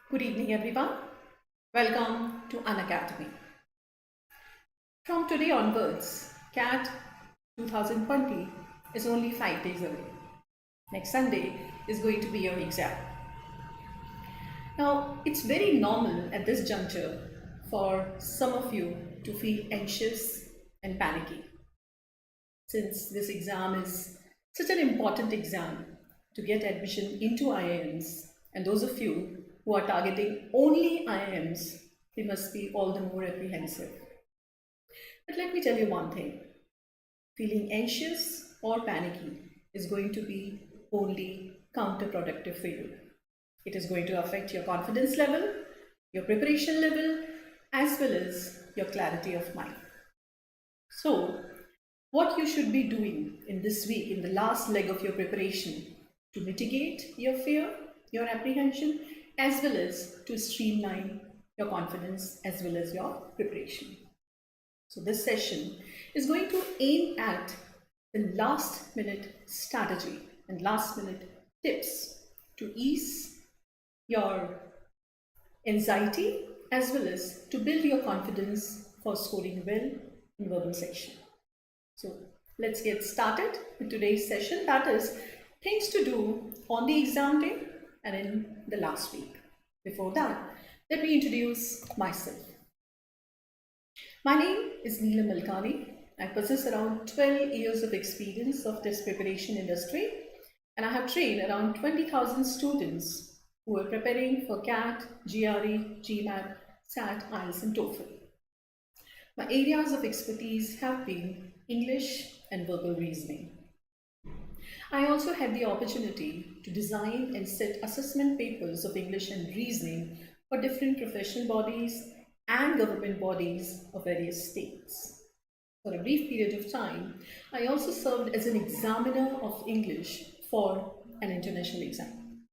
Good evening, everyone. Welcome to Unacademy. From today onwards, CAT 2020 is only 5 days away. Next Sunday is going to be your exam. Now, it's very normal at this juncture for some of you to feel anxious and panicky, since this exam is such an important exam to get admission into IIMs, and those of you who are targeting only IIMs, they must be all the more apprehensive. But let me tell you one thing, feeling anxious or panicky is going to be only counterproductive for you. It is going to affect your confidence level, your preparation level, as well as your clarity of mind. So, what you should be doing in this week, in the last leg of your preparation, to mitigate your fear, your apprehension, as well as to streamline your confidence as well as your preparation. So this session is going to aim at the last minute strategy and last minute tips to ease your anxiety as well as to build your confidence for scoring well in verbal section. So let's get started with today's session, that is things to do on the exam day and in the last week. Before that, let me introduce myself. My name is Neelam Malkani. I possess around 12 years of experience of test preparation industry, and I have trained around 20,000 students who are preparing for CAT, GRE, GMAT, SAT, IELTS and TOEFL. My areas of expertise have been English and verbal reasoning. I also had the opportunity to design and set assessment papers of English and reasoning for different professional bodies and government bodies of various states. For a brief period of time, I also served as an examiner of English for an international exam.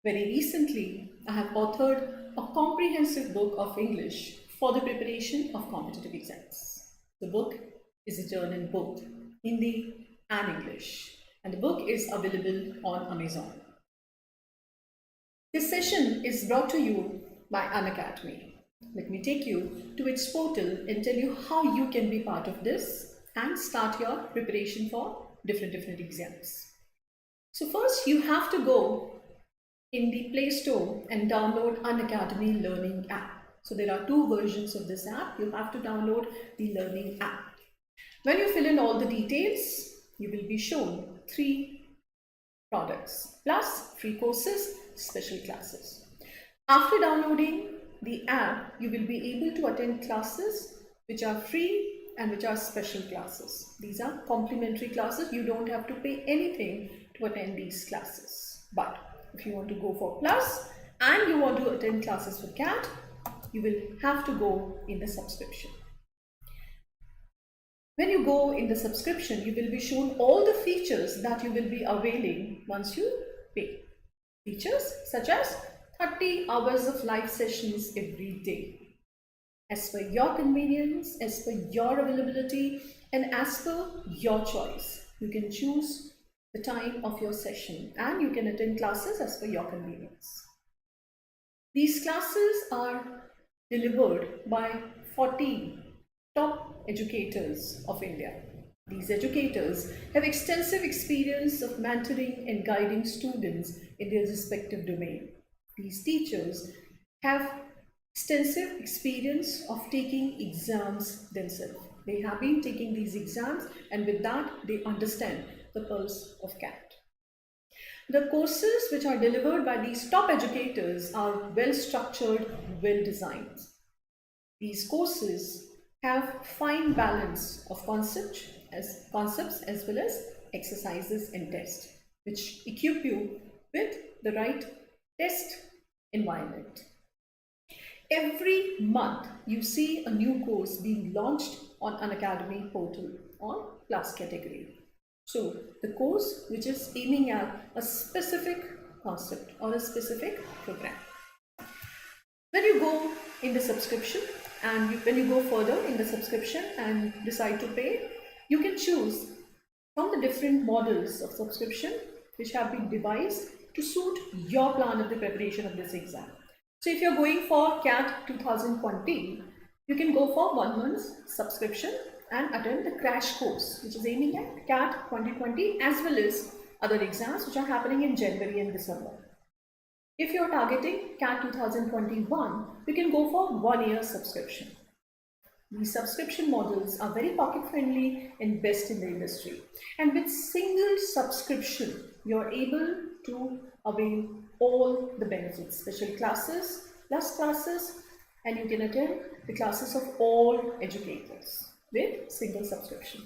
Very recently, I have authored a comprehensive book of English for the preparation of competitive exams. The book is written in both Hindi and English, and the book is available on Amazon. This session is brought to you by Unacademy. Let me take you to its portal and tell you how you can be part of this and start your preparation for different exams. So first you have to go in the Play Store and download Unacademy Learning app. So there are two versions of this app. You have to download the Learning app. When you fill in all the details, you will be shown 3 products plus free courses, special classes. After downloading the app, you will be able to attend classes which are free and which are special classes. These are complimentary classes. You don't have to pay anything to attend these classes. But if you want to go for plus and you want to attend classes for CAT, you will have to go in the subscription. When you go in the subscription, you will be shown all the features that you will be availing once you pay. Features such as 30 hours of live sessions every day, as per your convenience, as per your availability, and as per your choice. You can choose the time of your session and you can attend classes as per your convenience. These classes are delivered by 40 top educators of India. These educators have extensive experience of mentoring and guiding students in their respective domain. These teachers have extensive experience of taking exams themselves. They have been taking these exams and with that they understand the pulse of CAT. The courses which are delivered by these top educators are well structured, well designed. These courses have fine balance of concepts as well as exercises and tests, which equip you with the right test environment. Every month you see a new course being launched on Unacademy portal on plus category. So the course which is aiming at a specific concept or a specific program. When you go in the subscription and when you go further in the subscription and decide to pay, you can choose from the different models of subscription which have been devised to suit your plan of the preparation of this exam. So if you're going for CAT 2020, you can go for 1 month's subscription and attend the crash course, which is aiming at CAT 2020 as well as other exams which are happening in January and December. If you're targeting CAT 2021, you can go for 1 year subscription. These subscription models are very pocket friendly and best in the industry. And with single subscription, you're able to avail all the benefits, special classes, plus classes, and you can attend the classes of all educators with single subscription.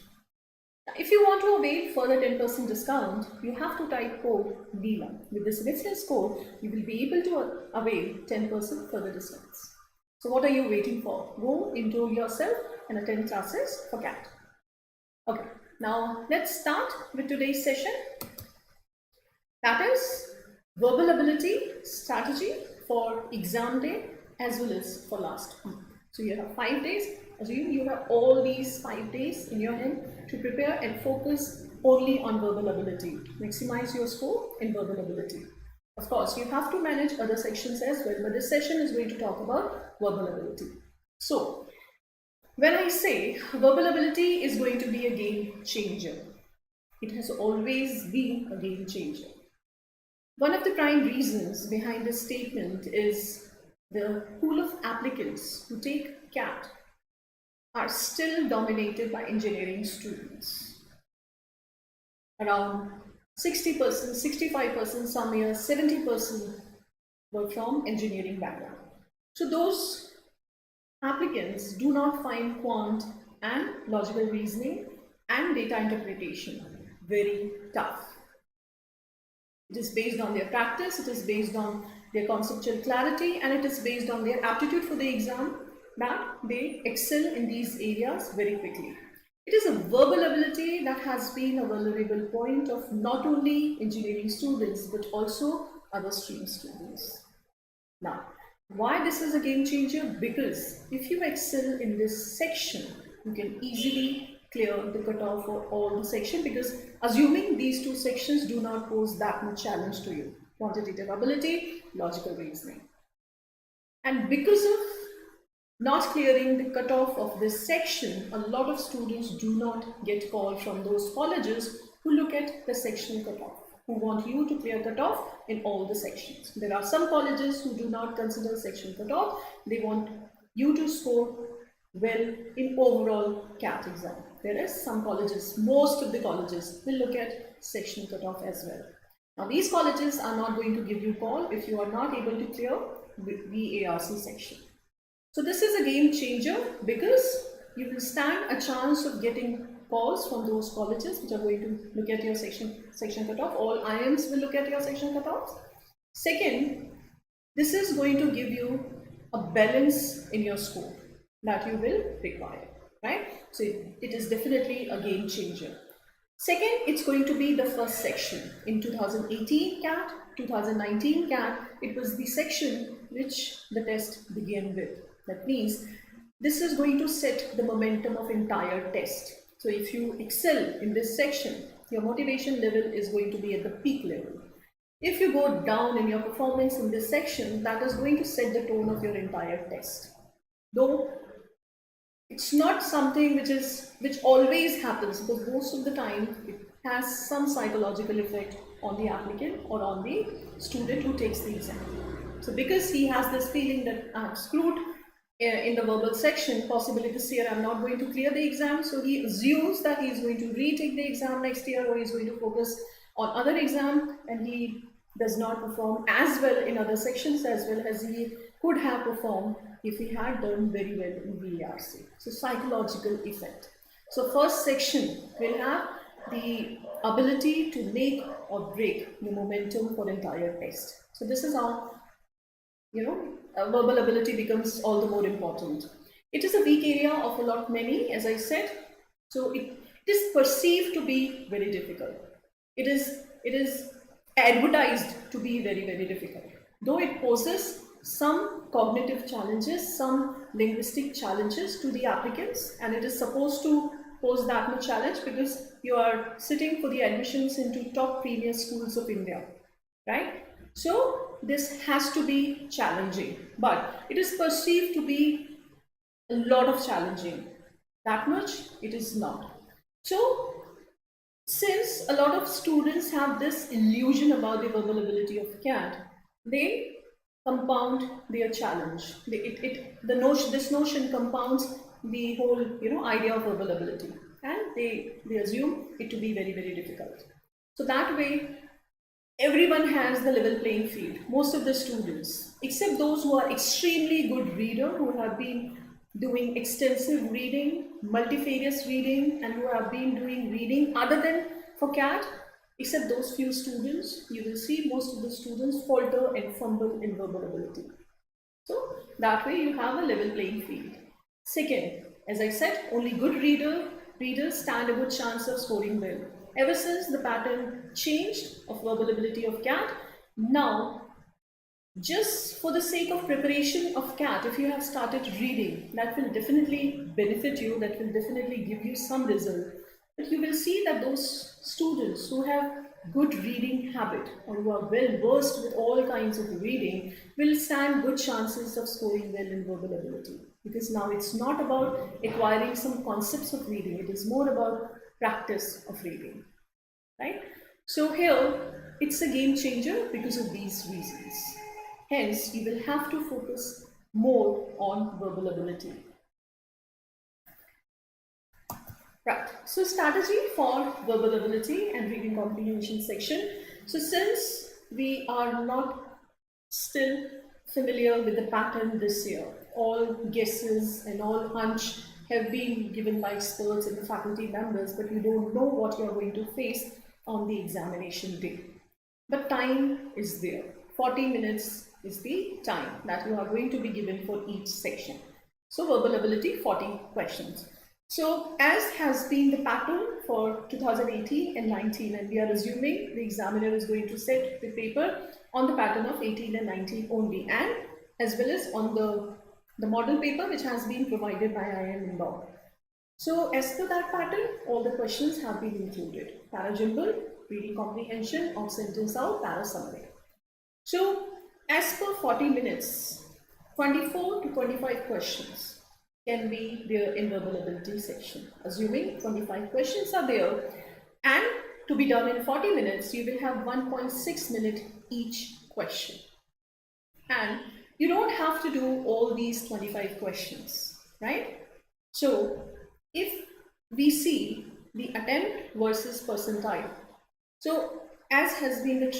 Now, if you want to avail further 10% discount, you have to type code Neelam. With this reference code, you will be able to avail 10% further discounts. So what are you waiting for? Go enroll yourself and attend classes for CAT. Okay, now let's start with today's session. That is verbal ability strategy for exam day as well as for last month. So you have 5 days. Assume you have all these 5 days in your hand to prepare and focus only on verbal ability. Maximize your score in verbal ability. Of course, you have to manage other sections as well, but this session is going to talk about verbal ability. So, when I say verbal ability is going to be a game changer, it has always been a game changer. One of the prime reasons behind this statement is the pool of applicants who take CAT are still dominated by engineering students. Around 60%, 65%, some years 70% were from engineering background. So those applicants do not find quant and logical reasoning and data interpretation very tough. It is based on their practice, it is based on their conceptual clarity, and it is based on their aptitude for the exam that they excel in these areas very quickly. It is a verbal ability that has been a vulnerable point of not only engineering students but also other stream students. Now, why this is a game changer? Because if you excel in this section, you can easily clear the cutoff for all the section, because assuming these two sections do not pose that much challenge to you: quantitative ability, logical reasoning. And because of not clearing the cutoff of this section, a lot of students do not get called from those colleges who look at the sectional cutoff, who want you to clear cutoff in all the sections. There are some colleges who do not consider sectional cutoff. They want you to score well in overall CAT exam. Whereas some colleges, most of the colleges, will look at sectional cutoff as well. Now these colleges are not going to give you call if you are not able to clear the VARC section. So this is a game changer because you will stand a chance of getting calls from those colleges which are going to look at your section cutoff. All IIMs will look at your section cutoffs. Second, this is going to give you a balance in your score that you will require, right? So it is definitely a game changer. Second, it's going to be the first section. In 2018 CAT, 2019 CAT, it was the section which the test began with. That means this is going to set the momentum of entire test. So if you excel in this section, your motivation level is going to be at the peak level. If you go down in your performance in this section, that is going to set the tone of your entire test. Though it's not something which always happens, because most of the time it has some psychological effect on the applicant or on the student who takes the exam. So because he has this feeling that I'm screwed in the verbal section, possibly this year I'm not going to clear the exam, so he assumes that he is going to retake the exam next year, or he is going to focus on other exam, and he does not perform as well in other sections as well as he could have performed if he had done very well in VARC. So psychological effect. So first section will have the ability to make or break the momentum for the entire test. So this is how verbal ability becomes all the more important. It is a weak area of a lot many, as I said. So it is perceived to be very difficult. It is advertised to be very, very difficult. Though it poses some cognitive challenges, some linguistic challenges to the applicants, and it is supposed to pose that much challenge because you are sitting for the admissions into top premier schools of India, right? So this has to be challenging, but it is perceived to be a lot of challenging. That much it is not. So since a lot of students have this illusion about the verbal ability of cat, they compound their challenge. This notion compounds the whole idea of verbal ability, and they assume it to be very, very difficult. So that way, everyone has the level playing field. Most of the students, except those who are extremely good reader, who have been doing extensive reading, multifarious reading, and who have been doing reading other than for CAT, except those few students, you will see most of the students falter and fumble in verbal ability. So that way you have a level playing field. Second, as I said, only good readers stand a good chance of scoring well. Ever since the pattern changed of verbal ability of CAT, now just for the sake of preparation of CAT, if you have started reading, that will definitely benefit you, that will definitely give you some result. But you will see that those students who have good reading habit or who are well versed with all kinds of reading will stand good chances of scoring well in verbal ability. Because now it's not about acquiring some concepts of reading, it is more about practice of reading, right? So here, it's a game changer because of these reasons. Hence, you will have to focus more on verbal ability. Right, so strategy for verbal ability and reading comprehension section. So since we are not still familiar with the pattern this year, all guesses and all hunch have been given by experts and faculty members, but you don't know what you are going to face on the examination day. But time is there. 40 minutes is the time that you are going to be given for each section. So verbal ability, 40 questions. So as has been the pattern for 2018 and 19, and we are assuming the examiner is going to set the paper on the pattern of 18 and 19 only, and as well as on the model paper which has been provided by IIM in law. So as per that pattern, all the questions have been included. Para-jumble, reading comprehension, of sentence out, para-summary. So as per 40 minutes, 24 to 25 questions can be there in verbal ability section. Assuming 25 questions are there, and to be done in 40 minutes, you will have 1.6 minutes each question. And you don't have to do all these 25 questions, right? So if we see the attempt versus percentile, so as has been the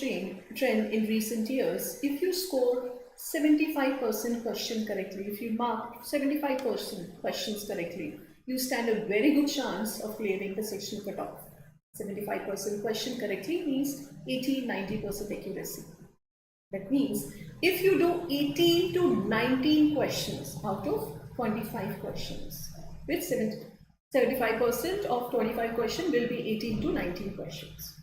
trend in recent years, if you score 75% question correctly, if you mark 75% questions correctly, you stand a very good chance of clearing the section cutoff. 75% question correctly means 80-90% accuracy. That means if you do 18 to 19 questions out of 25 questions, with 75% of 25 questions will be 18 to 19 questions.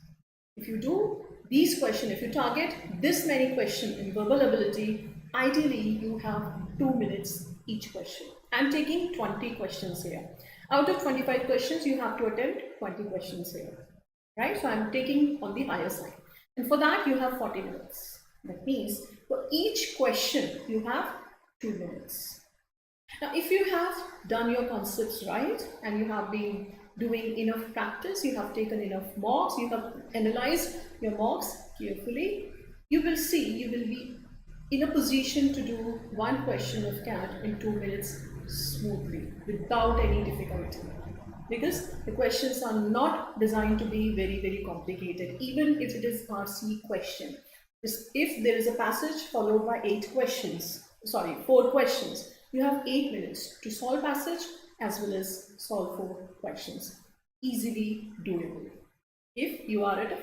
If you do these questions, if you target this many questions in verbal ability, ideally you have 2 minutes each question. I'm taking 20 questions here. Out of 25 questions, you have to attempt 20 questions here, right? So I'm taking on the higher side. And for that, you have 40 minutes. That means for each question, you have 2 minutes. Now, if you have done your concepts right and you have been doing enough practice, you have taken enough mocks, you have analyzed your mocks carefully, you will see you will be in a position to do one question of CAT in 2 minutes smoothly without any difficulty. Because the questions are not designed to be very, very complicated, even if it is RC question. If there is a passage followed by 4 questions, you have 8 minutes to solve passage as well as solve 4 questions. Easily doable if you are at a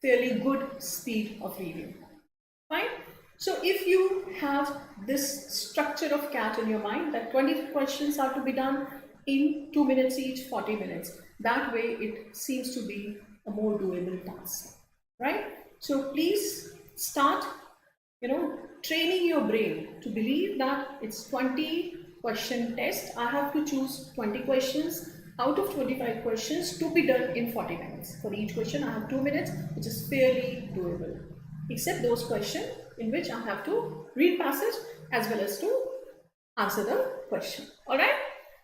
fairly good speed of reading. Fine. So if you have this structure of CAT in your mind, that 20 questions are to be done in 2 minutes each, 40 minutes. That way it seems to be a more doable task, right? So please start, training your brain to believe that it's 20 question test. I have to choose 20 questions out of 25 questions to be done in 40 minutes. For each question, I have 2 minutes, which is fairly doable. except those questions in which I have to read passage as well as to answer the question. All right.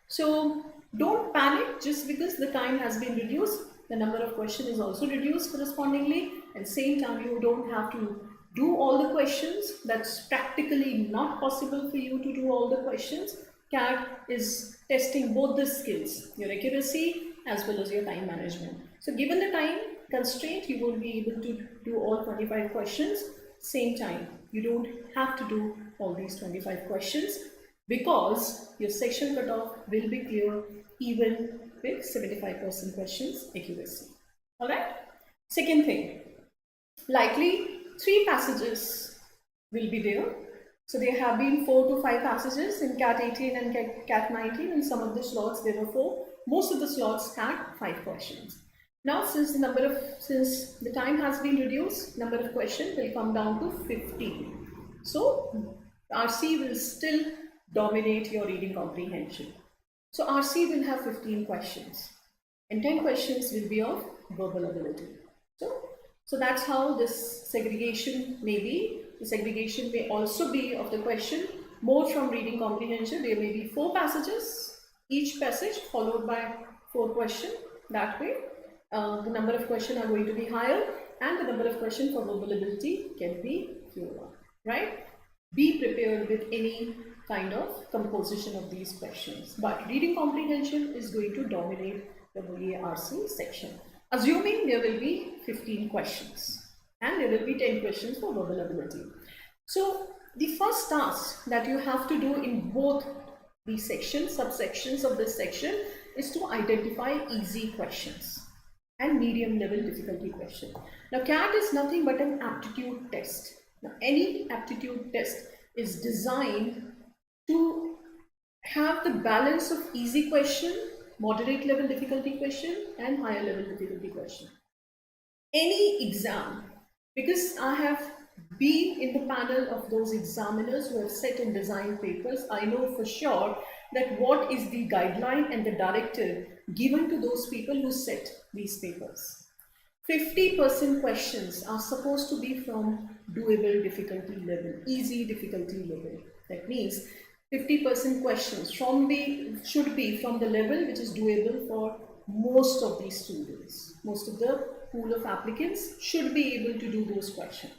So don't panic just because the time has been reduced. The number of questions is also reduced correspondingly. At the same time, you don't have to do all the questions. That's practically not possible for you to do all the questions. CAT is testing both the skills, your accuracy as well as your time management. So given the time constraint, you won't be able to do all 25 questions same time. You don't have to do all these 25 questions because your section cutoff will be clear even with 75% questions accuracy. All right. Second thing, likely 3 passages will be there. So there have been 4 to 5 passages in CAT 18 and CAT 19. In some of the slots there were 4. Most of the slots had 5 questions. Now since the time has been reduced, number of questions will come down to 15. So RC will still dominate your reading comprehension. So RC will have 15 questions and 10 questions will be of verbal ability. So that's how this segregation may be. The segregation may also be of the question more from reading comprehension. There may be 4 passages, each passage followed by 4 questions. That way the number of questions are going to be higher and the number of questions for verbal ability can be fewer, right? Be prepared with any kind of composition of these questions. But reading comprehension is going to dominate the VARC section. Assuming there will be 15 questions and there will be 10 questions for verbal ability. So the first task that you have to do in both these sections, subsections of this section, is to identify easy questions and medium level difficulty question. Now CAT is nothing but an aptitude test. Now any aptitude test is designed to have the balance of easy question, moderate level difficulty question and higher level difficulty question. Any exam, because I have been in the panel of those examiners who have set and designed papers, I know for sure that what is the guideline and the directive given to those people who set these papers. 50% questions are supposed to be from doable difficulty level, easy difficulty level. That means 50% questions should be from the level which is doable for most of these students. Most of the pool of applicants should be able to do those questions.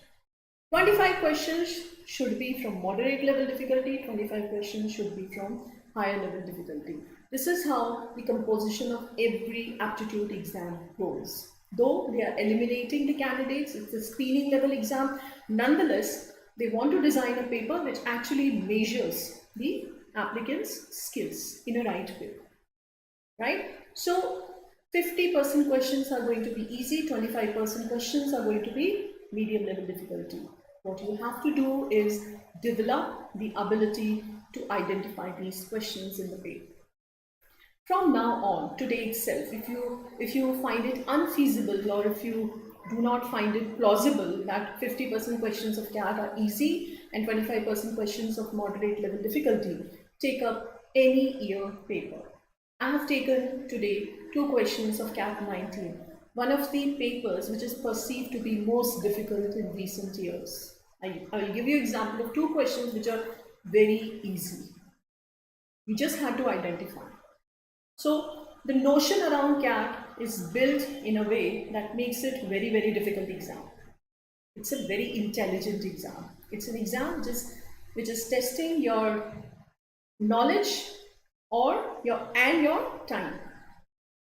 25 questions should be from moderate level difficulty, 25 questions should be from higher level difficulty. This is how the composition of every aptitude exam goes. Though they are eliminating the candidates, it's a screening level exam, nonetheless, they want to design a paper which actually measures the applicant's skills in a right way, right? So 50% questions are going to be easy, 25% questions are going to be medium level difficulty. What you have to do is develop the ability to identify these questions in the paper. From now on, today itself, if you find it unfeasible or if you do not find it plausible that 50% questions of CAT are easy and 25% questions of moderate level difficulty, take up any year paper. I have taken today 2 questions of CAT 19, one of the papers which is perceived to be most difficult in recent years. I will give you an example of 2 questions which are very easy. We just had to identify. So the notion around CAT is built in a way that makes it very, very difficult exam. It's a very intelligent exam. It's an exam which is testing your knowledge or your time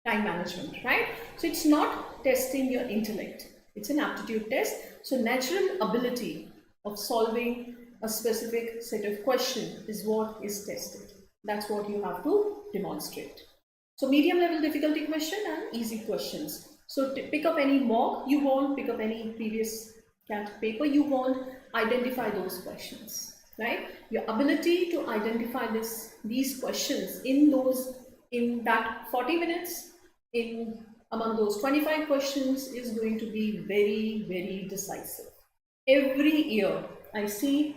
management, right? So it's not testing your intellect. It's an aptitude test. So natural ability of solving a specific set of questions is what is tested. That's what you have to demonstrate. So medium level difficulty question and easy questions. So pick up any mock you want, pick up any previous CAT paper you want, identify those questions, right? Your ability to identify these questions in that 40 minutes, among those 25 questions is going to be very, very decisive. Every year I see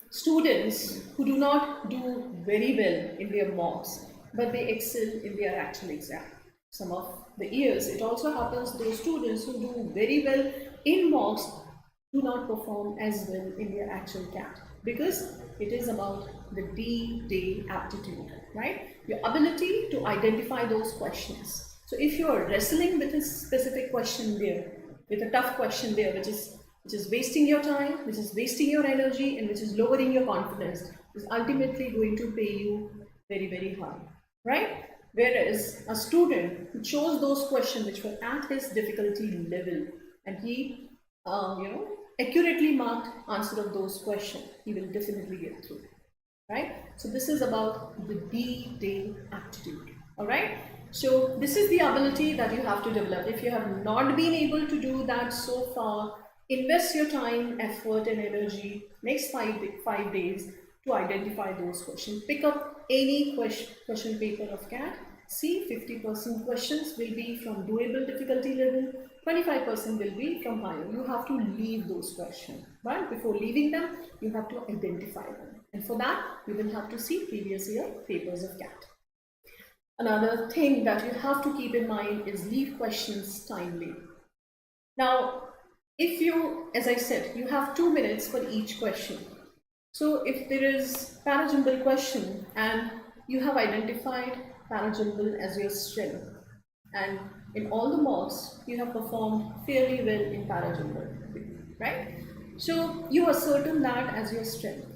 students who do not do very well in their mocks, but they excel in their actual exam. Some of the years it also happens those students who do very well in mocks do not perform as well in their actual CAT, because it is about the D-Day aptitude, right? Your ability to identify those questions. So if you are wrestling with a specific question there, with a tough question there, which is wasting your time, which is wasting your energy, and which is lowering your confidence, is ultimately going to pay you very, very high, right? Whereas a student who chose those questions which were at his difficulty level, and he, accurately marked answer of those questions, he will definitely get through, right? So this is about the D-Day aptitude, all right? So this is the ability that you have to develop. If you have not been able to do that so far, invest your time, effort, and energy next 5 days to identify those questions. Pick up any question paper of CAT. See, 50% questions will be from doable difficulty level, 25% will be from higher. You have to leave those questions, but before leaving them, you have to identify them. And for that, you will have to see previous year papers of CAT. Another thing that you have to keep in mind is leave questions timely. Now, if you, as I said, you have 2 minutes for each question. So if there is parajumble question and you have identified parajumble as your strength, and in all the mocks you have performed fairly well in parajumble, right? So you ascertain that as your strength.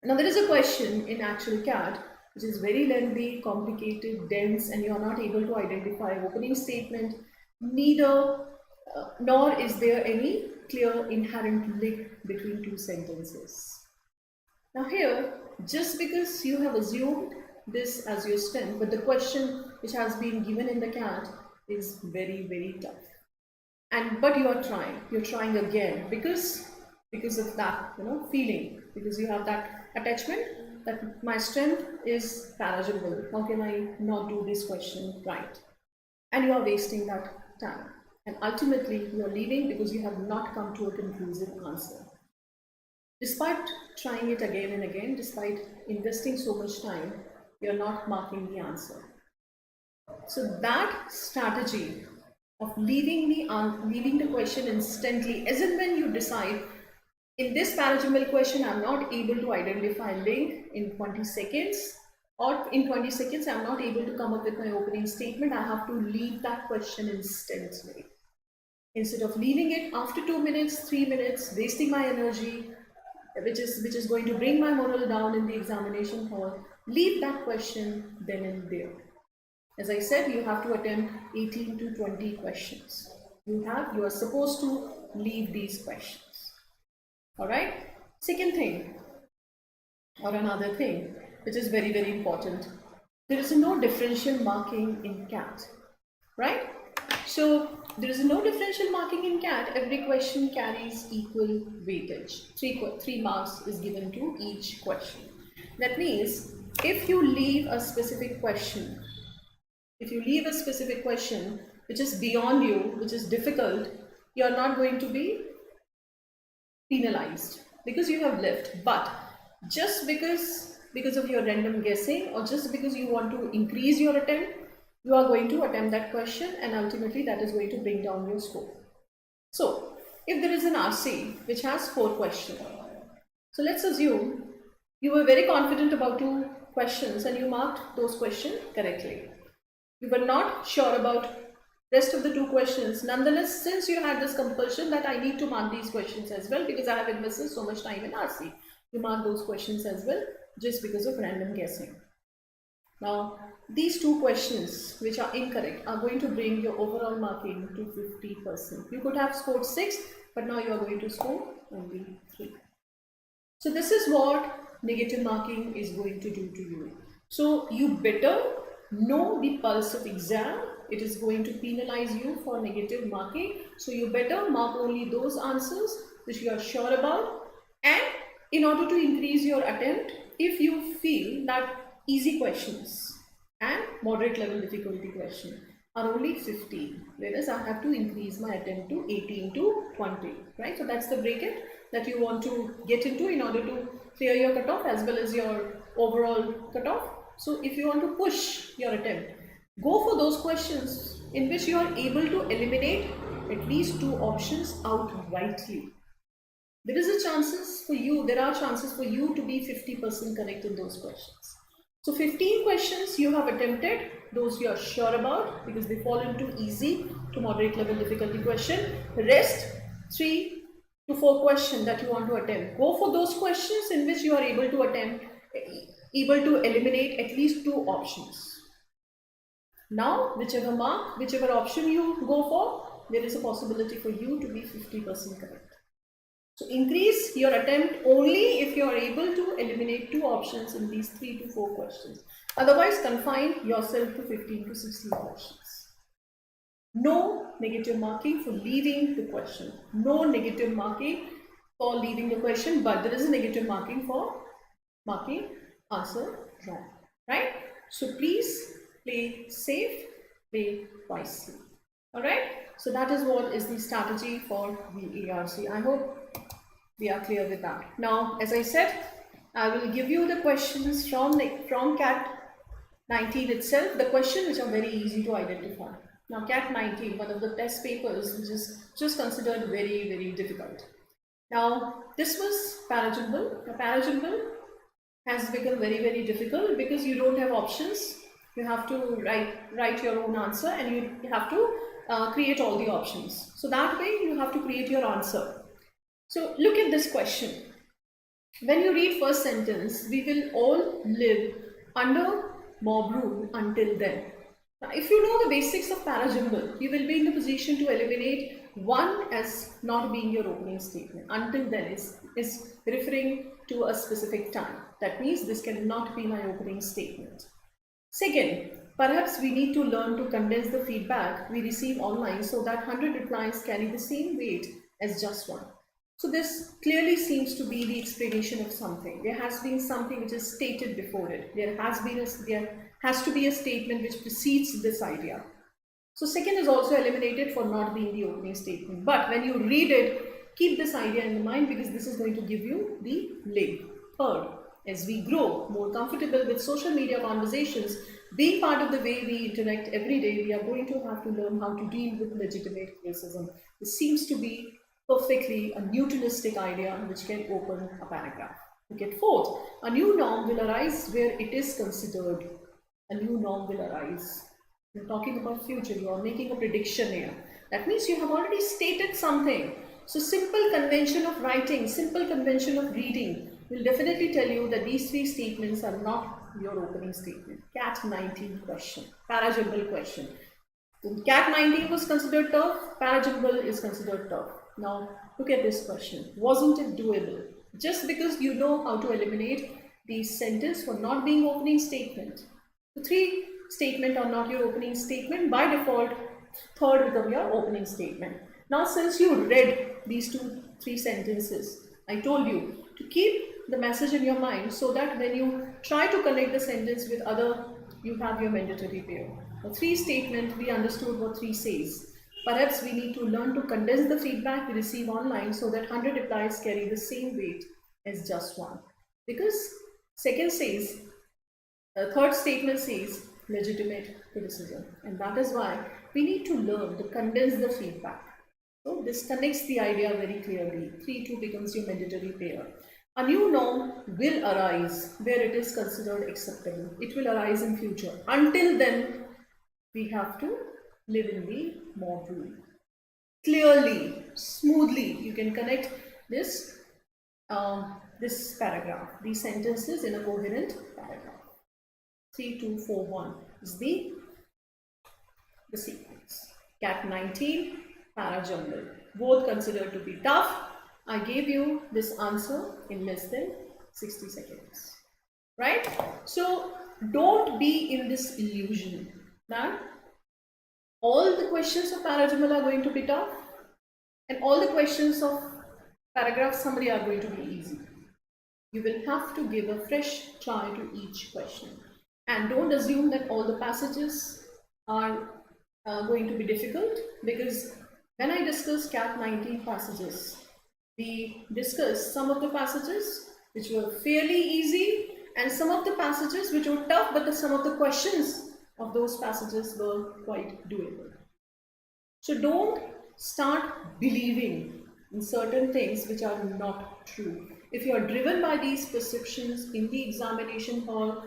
Now there is a question in actual CAT which is very lengthy, complicated, dense, and you are not able to identify opening statement, nor is there any clear inherent link between two sentences. Now here, just because you have assumed this as your strength, but the question which has been given in the CAT is very, very tough. But you're trying again because of that, feeling, because you have that attachment that my strength is parajumble. How can I not do this question right? And you are wasting that time. And ultimately, you are leaving because you have not come to a conclusive answer. Despite trying it again and again, despite investing so much time, you are not marking the answer. So that strategy of leaving the question instantly, as in when you decide, in this parajumble question, I'm not able to identify link in 20 seconds, or in 20 seconds, I'm not able to come up with my opening statement, I have to leave that question instantly. Instead of leaving it after 2 minutes, 3 minutes, wasting my energy, which is going to bring my morale down in the examination hall, leave that question then and there. As I said, you have to attempt 18 to 20 questions. You are supposed to leave these questions. All right. Second thing, or another thing, which is very, very important, there is no differential marking in CAT, right? So there is no differential marking in CAT. Every question carries equal weightage. 3 marks is given to each question. That means if you leave a specific question, which is beyond you, which is difficult, you are not going to be penalized because you have left. But just because of your random guessing, or just because you want to increase your attempt, you are going to attempt that question, and ultimately that is going to bring down your score. So if there is an RC which has 4 questions, so let's assume you were very confident about 2 questions and you marked those questions correctly. You were not sure about rest of the 2 questions. Nonetheless, since you had this compulsion that I need to mark these questions as well because I have invested so much time in RC, you mark those questions as well just because of random guessing. Now, these 2 questions which are incorrect are going to bring your overall marking to 50%. You could have scored 6, but now you are going to score only 3. So this is what negative marking is going to do to you. So you better know the pulse of exam. It is going to penalize you for negative marking. So you better mark only those answers which you are sure about. And in order to increase your attempt, if you feel that easy questions and moderate level difficulty questions are only 15, whereas I have to increase my attempt to 18 to 20, right? So that's the bracket that you want to get into in order to clear your cutoff as well as your overall cutoff. So if you want to push your attempt, go for those questions in which you are able to eliminate at least 2 options outrightly. There are chances for you to be 50% correct in those questions. So 15 questions you have attempted, those you are sure about because they fall into easy to moderate level difficulty question. The rest, 3 to 4 questions that you want to attempt. Go for those questions in which you are able to eliminate at least 2 options. Now, whichever option you go for, there is a possibility for you to be 50% correct. So increase your attempt only if you are able to eliminate 2 options in these 3 to 4 questions. Otherwise, confine yourself to 15 to 16 questions. No negative marking for leaving the question. No negative marking for leaving the question, but there is a negative marking for marking answer wrong. Right? So please play safe, play wisely. Alright? So that is what is the strategy for VARC. I hope we are clear with that. Now, as I said, I will give you the questions from CAT 19 itself, the questions which are very easy to identify. Now, CAT 19, one of the test papers which is just considered very, very difficult. Now, this was parajumble. The parajumble has become very, very difficult because you don't have options. You have to write your own answer and you have to create all the options. So that way you have to create your answer. So look at this question. When you read first sentence, we will all live under mob rule until then. Now, if you know the basics of parajumble, you will be in the position to eliminate one as not being your opening statement. Until then is referring to a specific time. That means this cannot be my opening statement. Second, perhaps we need to learn to condense the feedback we receive online so that 100 replies carry the same weight as just one. So this clearly seems to be the explanation of something. There has been something which is stated before it. There has to be a statement which precedes this idea. So second is also eliminated for not being the opening statement. But when you read it, keep this idea in mind because this is going to give you the link. Third, as we grow more comfortable with social media conversations, being part of the way we interact every day, we are going to have to learn how to deal with legitimate criticism. This seems to be perfectly a Newtonistic idea which can open a paragraph. Okay, fourth, a new norm will arise where it is considered. A new norm will arise. You're talking about future, you are making a prediction here. That means you have already stated something. So simple convention of writing, simple convention of reading will definitely tell you that these 3 statements are not your opening statement. CAT 19 question, parajumble question. So CAT 19 was considered tough, parajumble is considered tough. Now look at this question. Wasn't it doable? Just because you know how to eliminate the sentence for not being opening statement. The 3 statements are not your opening statement. By default, third become your opening statement. Now since you read these 3 sentences, I told you to keep the message in your mind so that when you try to connect the sentence with other, you have your mandatory pair. The 3 statement, we understood what 3 says. Perhaps we need to learn to condense the feedback we receive online so that 100 replies carry the same weight as just one. Because second says, third statement says legitimate criticism, and that is why we need to learn to condense the feedback. So this connects the idea very clearly. 3-2 becomes your mandatory pair. A new norm will arise where it is considered acceptable. It will arise in future. Until then, we have to live in the mob rule. Clearly, smoothly, you can connect this this paragraph, these sentences in a coherent paragraph. 3, 2, 4, 1 is the sequence. CAT 19, parajumble, both considered to be tough. I gave you this answer in less than 60 seconds, right? So don't be in this illusion that all the questions of parajumble are going to be tough and all the questions of paragraph summary are going to be easy. You will have to give a fresh try to each question. And don't assume that all the passages are going to be difficult, because when I discuss CAT 19 passages, we discussed some of the passages which were fairly easy and some of the passages which were tough, but some of the questions of those passages were quite doable. So don't start believing in certain things which are not true. If you are driven by these perceptions in the examination hall,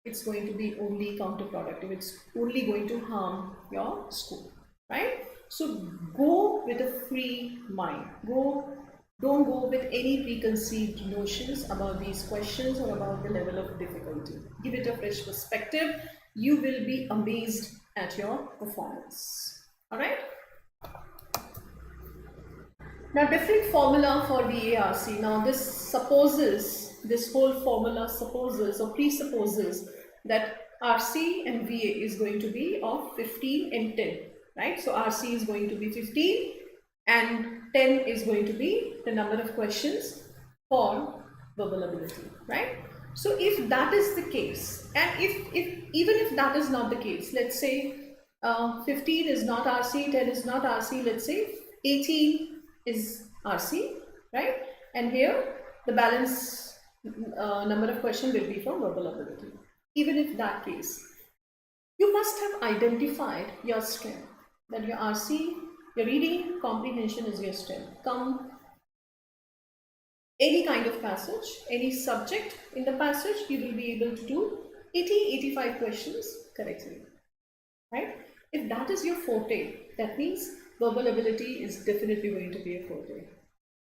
it's going to be only counterproductive. It's only going to harm your score, right? So go with a free mind. Don't go with any preconceived notions about these questions or about the level of difficulty. Give it a fresh perspective. You will be amazed at your performance. All right? Now, different formula for VARC. Now, this whole formula supposes or presupposes that RC and VA is going to be of 15 and 10, right? So, RC is going to be 15 and 10 is going to be the number of questions for verbal ability, right? So, if that is the case, and even if that is not the case, let's say 15 is not RC, 10 is not RC, let's say 18 is RC, right? And here the balance number of questions will be from verbal ability. Even if that case, you must have identified your strength, that your RC, your reading comprehension is your strength. Come any kind of passage, any subject in the passage, you will be able to do 85 questions correctly, right? If that is your forte, that means verbal ability is definitely going to be a forte,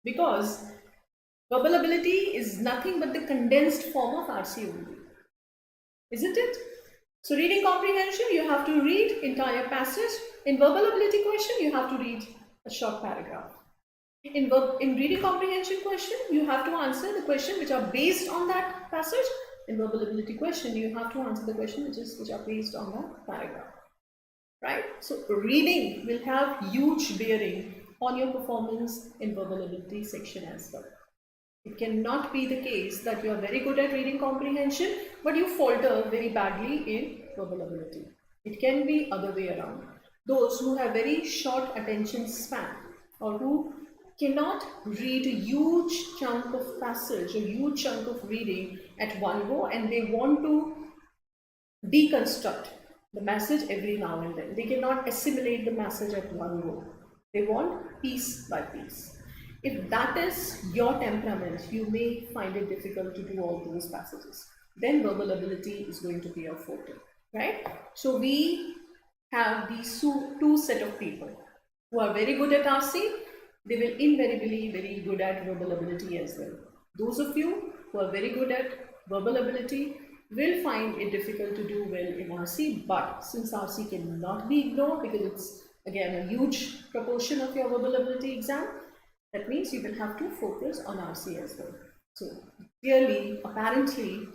because verbal ability is nothing but the condensed form of RC only, isn't it? So reading comprehension, you have to read entire passage. In verbal ability question, you have to read a short paragraph. In reading comprehension question, you have to answer the question which are based on that passage. In verbal ability question, you have to answer the question which are based on that paragraph, right? So reading will have huge bearing on your performance in verbal ability section as well. It cannot be the case that you are very good at reading comprehension, but you falter very badly in verbal ability. It can be other way around. Those who have very short attention span, or who cannot read a huge chunk of passage, a huge chunk of reading at one go, and they want to deconstruct the message every now and then. They cannot assimilate the message at one go. They want piece by piece. If that is your temperament, you may find it difficult to do all those passages. Then verbal ability is going to be your forte, right? So we have these two set of people who are very good at RC. They will invariably be very good at verbal ability as well. Those of you who are very good at verbal ability will find it difficult to do well in RC, but since RC cannot be ignored because it's again a huge proportion of your verbal ability exam, that means you will have to focus on RC as well. So clearly, apparently,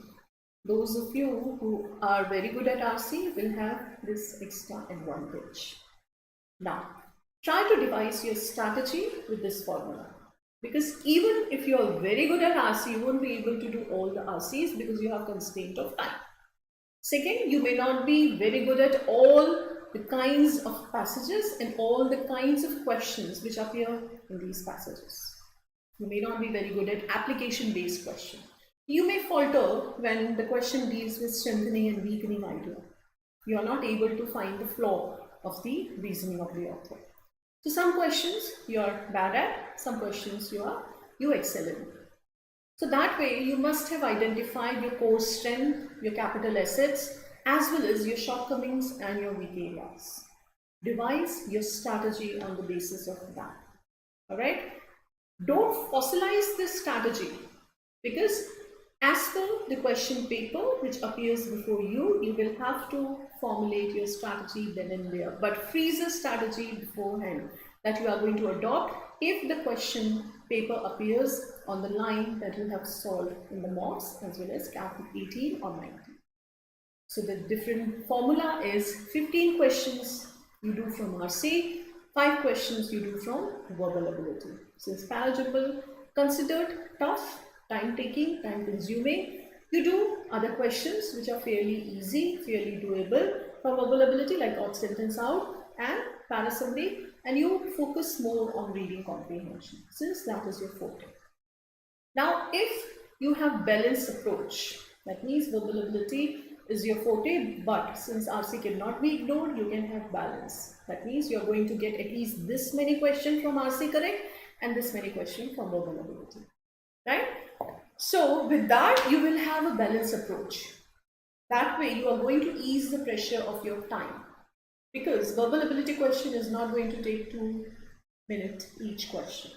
those of you who are very good at RC will have this extra advantage. Now, try to devise your strategy with this formula, because even if you are very good at RC, you won't be able to do all the RCs because you have constraint of time. Second, you may not be very good at all the kinds of passages and all the kinds of questions which appear in these passages. You may not be very good at application-based questions. You may falter when the question deals with strengthening and weakening idea. You are not able to find the flaw of the reasoning of the author. So some questions you are bad at, some questions you excel in. So that way you must have identified your core strength, your capital assets, as well as your shortcomings and your weak areas. Devise your strategy on the basis of that. All right? Don't fossilize this strategy, because as per the question paper which appears before you, you will have to formulate your strategy then and there. But freeze a strategy beforehand that you are going to adopt if the question paper appears on the line that you have solved in the mocks as well as CAT 18 or 19. So the different formula is 15 questions you do from RC, 5 questions you do from verbal ability. Since parajumble considered tough, time-taking, time-consuming, you do other questions which are fairly easy, fairly doable from verbal ability, like odd sentence out and parasummary, and you focus more on reading comprehension since that is your forte. Now, if you have balanced approach, that means verbal ability is your forte, but since RC cannot be ignored, you can have balance. That means you're going to get at least this many questions from RC correct and this many questions from verbal ability, right? So with that, you will have a balanced approach. That way, you are going to ease the pressure of your time, because verbal ability question is not going to take 2 minutes each question.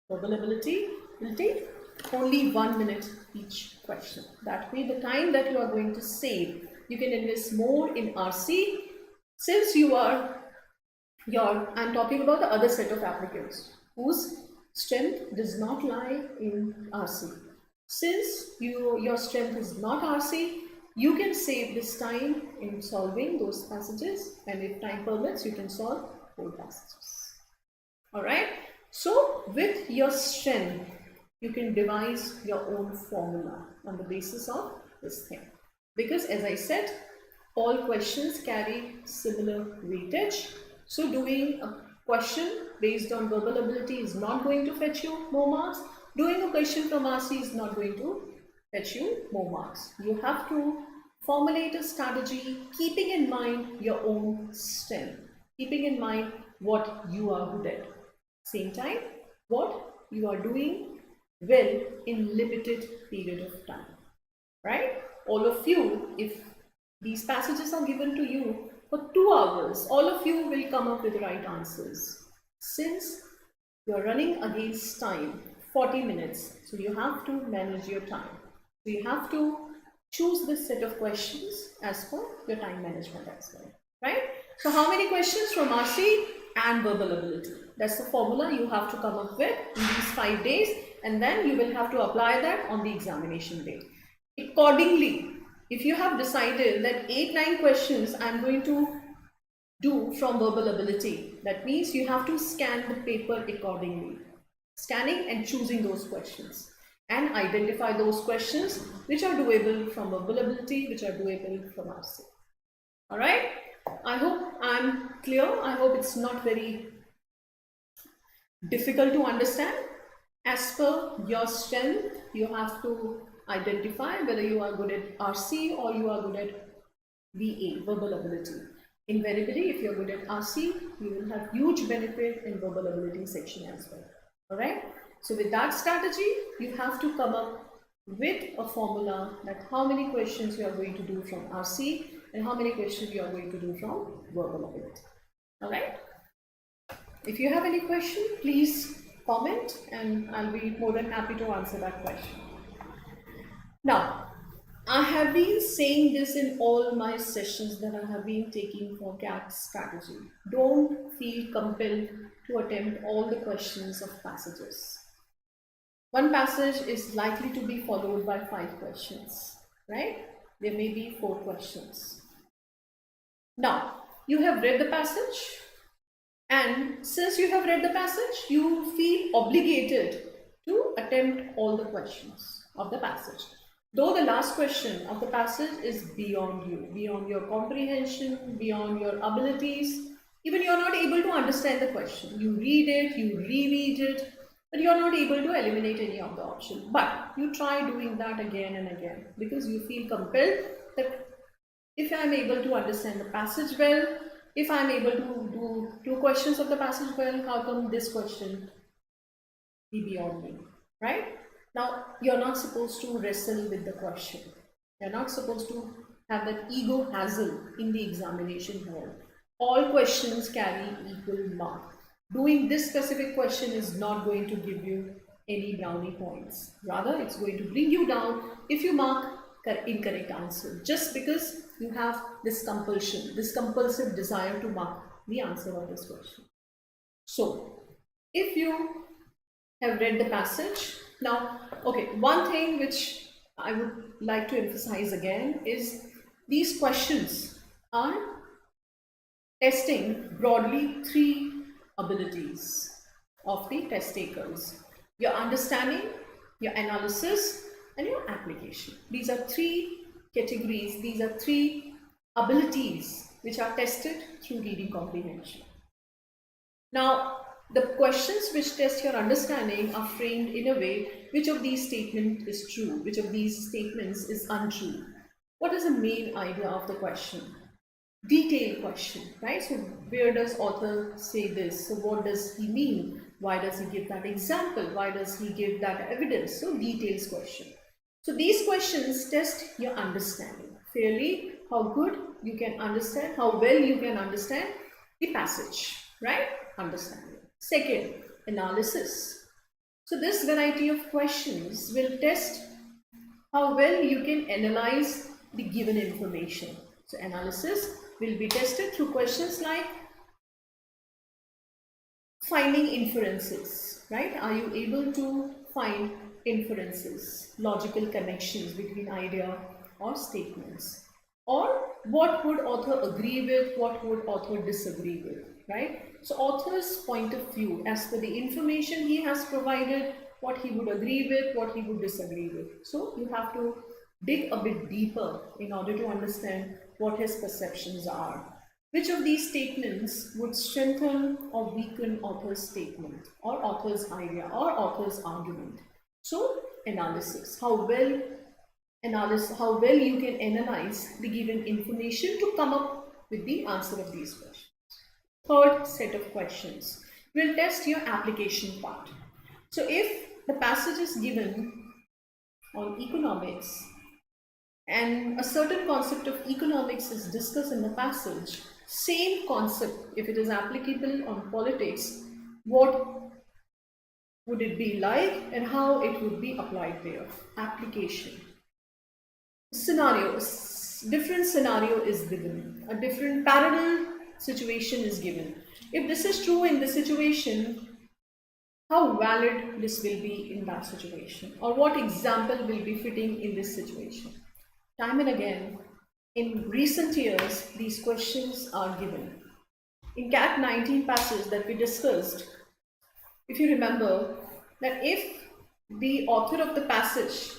Verbal ability will take only 1 minute each question. That way, the time that you are going to save, you can invest more in RC. Since I'm talking about the other set of applicants whose strength does not lie in RC. Since your strength is not RC, you can save this time in solving those passages, and if time permits, you can solve whole passages. Alright, so with your strength, you can devise your own formula on the basis of this thing. Because as I said, all questions carry similar weightage. So doing a question based on verbal ability is not going to fetch you more marks. Doing a question from RC is not going to fetch you more marks. You have to formulate a strategy keeping in mind your own strength, keeping in mind what you are good at. Same time, what you are doing well in limited period of time, right? All of you, if these passages are given to you for 2 hours, all of you will come up with the right answers. Since you are running against time, 40 minutes, so you have to manage your time. So you have to choose this set of questions as per your time management as well, right? So how many questions from RC and verbal ability? That's the formula you have to come up with in these 5 days, and then you will have to apply that on the examination day. Accordingly, if you have decided that 8-9 questions I'm going to do from verbal ability, that means you have to scan the paper accordingly, scanning and choosing those questions, and identify those questions which are doable from verbal ability, which are doable from RC. All right, I hope I'm clear. I hope it's not very difficult to understand. As per your strength, you have to identify whether you are good at RC or you are good at VA, verbal ability. Invariably, if you're good at RC, you will have huge benefit in verbal ability section as well. All right. So with that strategy, you have to come up with a formula that how many questions you are going to do from RC and how many questions you are going to do from verbal ability. All right. If you have any question, please comment and I'll be more than happy to answer that question. Now, I have been saying this in all my sessions that I have been taking for CAT strategy. Don't feel compelled to attempt all the questions of passages. One passage is likely to be followed by 5 questions, right? There may be 4 questions. Now, you have read the passage, and since you have read the passage, you feel obligated to attempt all the questions of the passage. Though the last question of the passage is beyond you, beyond your comprehension, beyond your abilities, even you are not able to understand the question. You read it, you reread it, but you are not able to eliminate any of the options. But you try doing that again and again because you feel compelled that if I am able to understand the passage well, if I am able to do 2 questions of the passage well, how come this question be beyond me, right? Now, you're not supposed to wrestle with the question. You're not supposed to have that ego hassle in the examination hall. All questions carry equal mark. Doing this specific question is not going to give you any brownie points. Rather, it's going to bring you down if you mark incorrect answer, just because you have this compulsion, this compulsive desire to mark the answer of this question. So, if you have read the passage, now, okay, one thing which I would like to emphasize again is these questions are testing broadly 3 abilities of the test takers: your understanding, your analysis, and your application. These are 3 categories, these are 3 abilities which are tested through reading comprehension. Now, the questions which test your understanding are framed in a way which of these statements is true, which of these statements is untrue. What is the main idea of the question? Detailed question, right? So where does author say this? So what does he mean? Why does he give that example? Why does he give that evidence? So details question. So these questions test your understanding fairly, how good you can understand, how well you can understand the passage, right? Understanding. Second, analysis. So this variety of questions will test how well you can analyze the given information. So analysis will be tested through questions like finding inferences, right? Are you able to find inferences, logical connections between idea or statements? Or what would author agree with, what would author disagree with, right? So author's point of view, as per the information he has provided, what he would agree with, what he would disagree with. So you have to dig a bit deeper in order to understand what his perceptions are. Which of these statements would strengthen or weaken author's statement or author's idea or author's argument? So analysis, how well you can analyze the given information to come up with the answer of these questions. Third set of questions will test your application part. So if the passage is given on economics and a certain concept of economics is discussed in the passage, same concept, if it is applicable on politics, what would it be like and how it would be applied there? Application. Scenario, different scenario is given, a different parallel situation is given. If this is true in this situation, how valid this will be in that situation, or what example will be fitting in this situation. Time and again, in recent years, these questions are given. In CAT 19 passage that we discussed, if you remember, that if the author of the passage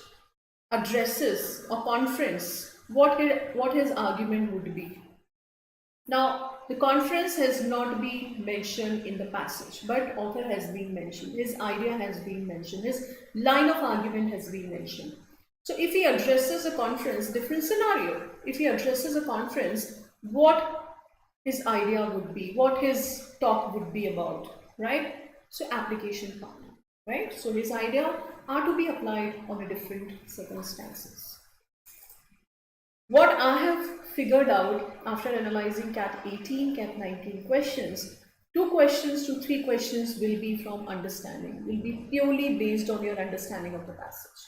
addresses a conference, what his argument would be. Now, the conference has not been mentioned in the passage, but author has been mentioned, his idea has been mentioned, his line of argument has been mentioned. So if he addresses a conference, different scenario. If he addresses a conference, what his idea would be, what his talk would be about, right? So application part, right? So his idea are to be applied on a different circumstances. What I have figured out after analyzing CAT 18, CAT 19 questions, 2 questions to 3 questions will be from understanding, will be purely based on your understanding of the passage.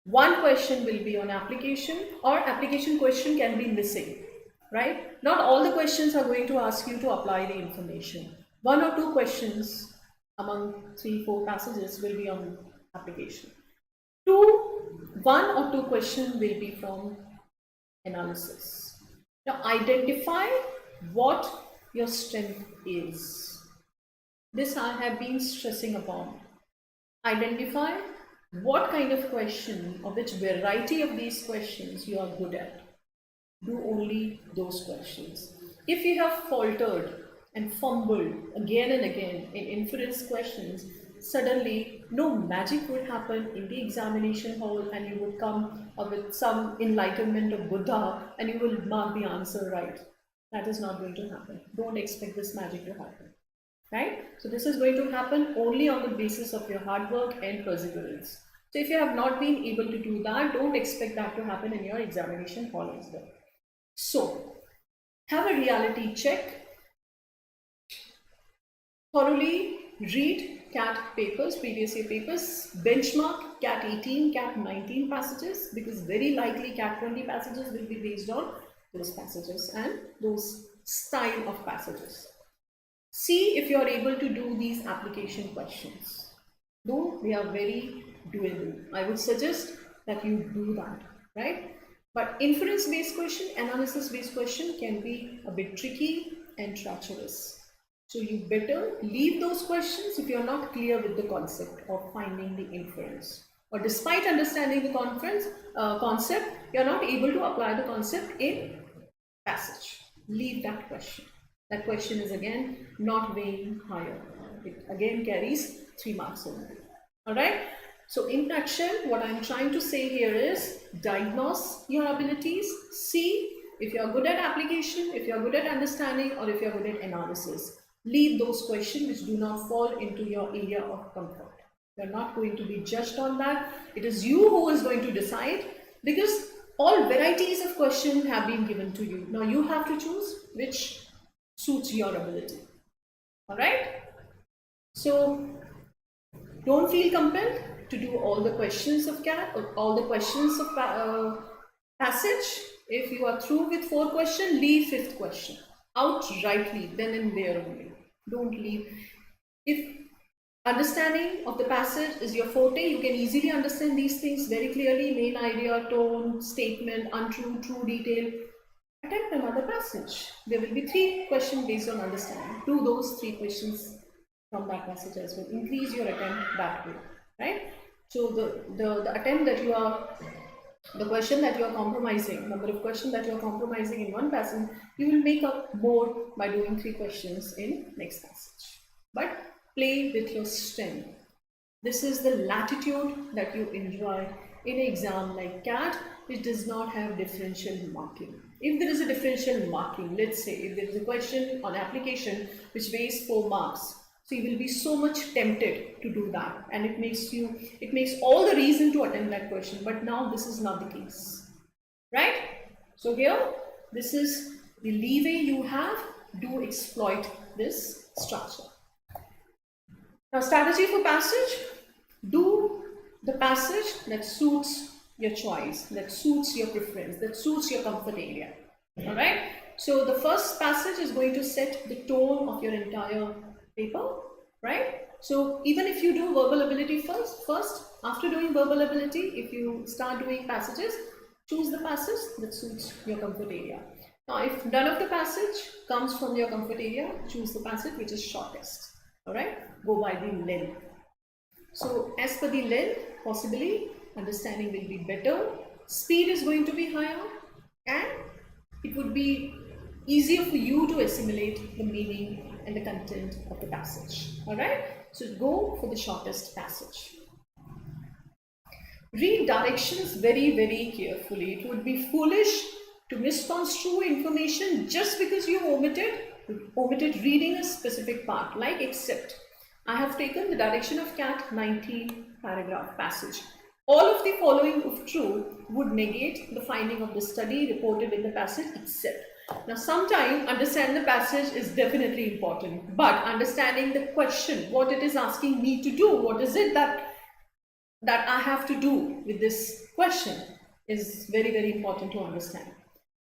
1 question will be on application, or application question can be missing, right? Not all the questions are going to ask you to apply the information. 1 or 2 questions among 3-4 passages will be on application. 1 or 2 questions will be from analysis. Now identify what your strength is. This I have been stressing upon. Identify what kind of question or which variety of these questions you are good at. Do only those questions. If you have faltered and fumbled again and again in inference questions, suddenly no magic would happen in the examination hall and you would come up with some enlightenment of Buddha and you will mark the answer right. That is not going to happen. Don't expect this magic to happen, right? So this is going to happen only on the basis of your hard work and perseverance. So if you have not been able to do that, don't expect that to happen in your examination hall as well. So have a reality check. Thoroughly read CAT papers, previous year papers, benchmark CAT 18, CAT 19 passages, because very likely CAT 20 passages will be based on those passages and those style of passages. See if you are able to do these application questions. Though they are very doable, I would suggest that you do that, right? But inference-based question, analysis-based question can be a bit tricky and treacherous. So you better leave those questions if you are not clear with the concept of finding the inference. Or despite understanding the concept, you are not able to apply the concept in passage. Leave that question. That question is again not weighing higher. It again carries 3 marks only. Alright? So in nutshell, what I'm trying to say here is diagnose your abilities, see if you're good at application, if you're good at understanding, or if you're good at analysis. Leave those questions which do not fall into your area of comfort. You're not going to be judged on that. It is you who is going to decide, because all varieties of questions have been given to you. Now you have to choose which suits your ability. All right? So don't feel compelled to do all the questions of CAT or all the questions of passage. If you are through with 4 questions, leave 5th question outrightly, then and there only. Don't leave. If understanding of the passage is your forte, you can easily understand these things very clearly: main idea, tone, statement, untrue, true, detail. Attempt another passage. There will be 3 questions based on understanding. Do those 3 questions from that passage as well. Increase your attempt that way, right? So the attempt that you are, the question that you are compromising, number of questions that you are compromising in one passage, you will make up more by doing 3 questions in next passage. But play with your strength. This is the latitude that you enjoy in an exam like CAT, which does not have differential marking. If there is a differential marking, let's say if there is a question on application which weighs 4 marks, so you will be so much tempted to do that, and it makes all the reason to attend that question. But now this is not the case, right? So here, this is the leeway you have. Do exploit this structure. Now, strategy for passage: do the passage that suits your choice, that suits your preference, that suits your comfort area. All right. So the first passage is going to set the tone of your entire paper, right? So even if you do verbal ability first, after doing verbal ability, if you start doing passages, choose the passage that suits your comfort area. Now, if none of the passage comes from your comfort area, choose the passage which is shortest. All right, go by the length. So as per the length, possibly understanding will be better, speed is going to be higher, and it would be easier for you to assimilate the meaning and the content of the passage. All right, so go for the shortest passage. Read directions very, very carefully. It would be foolish to misconstrue information just because you omitted reading a specific part, like except. I have taken the direction of CAT 19 paragraph passage. All of the following if true would negate the finding of the study reported in the passage except. Now, sometimes understand the passage is definitely important, but understanding the question, what it is asking me to do, what is it that I have to do with this question, is very, very important to understand.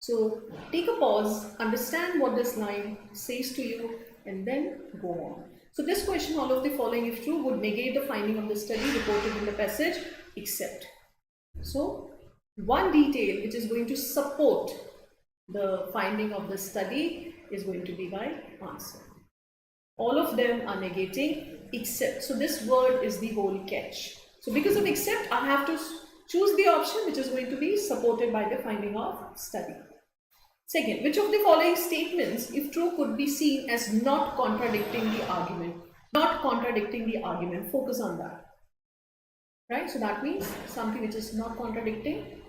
So take a pause, understand what this line says to you, and then go on. So this question, all of the following if true, would negate the finding of the study reported in the passage except. So one detail which is going to support the finding of the study is going to be my answer. All of them are negating except. So this word is the whole catch. So because of except, I have to choose the option which is going to be supported by the finding of study. Second, which of the following statements, if true, could be seen as not contradicting the argument? Not contradicting the argument. Focus on that. Right? So that means something which is not contradicting,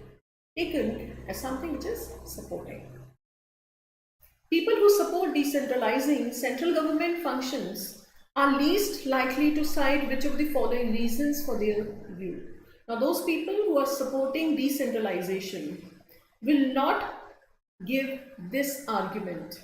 taken as something which is supporting. People who support decentralizing central government functions are least likely to cite which of the following reasons for their view. Now, those people who are supporting decentralization will not give this argument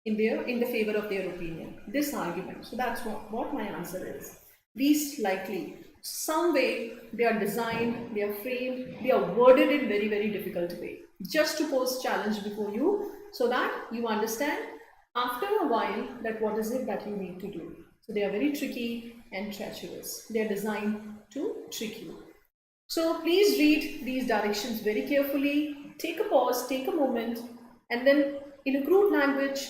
in the favor of their opinion. This argument. So that's what my answer is. Least likely. Some way they are designed, they are framed, they are worded in very, very difficult way, just to pose challenge before you, so that you understand after a while that what is it that you need to do. So they are very tricky and treacherous. They are designed to trick you. So please read these directions very carefully. Take a pause, take a moment, and then in a crude language,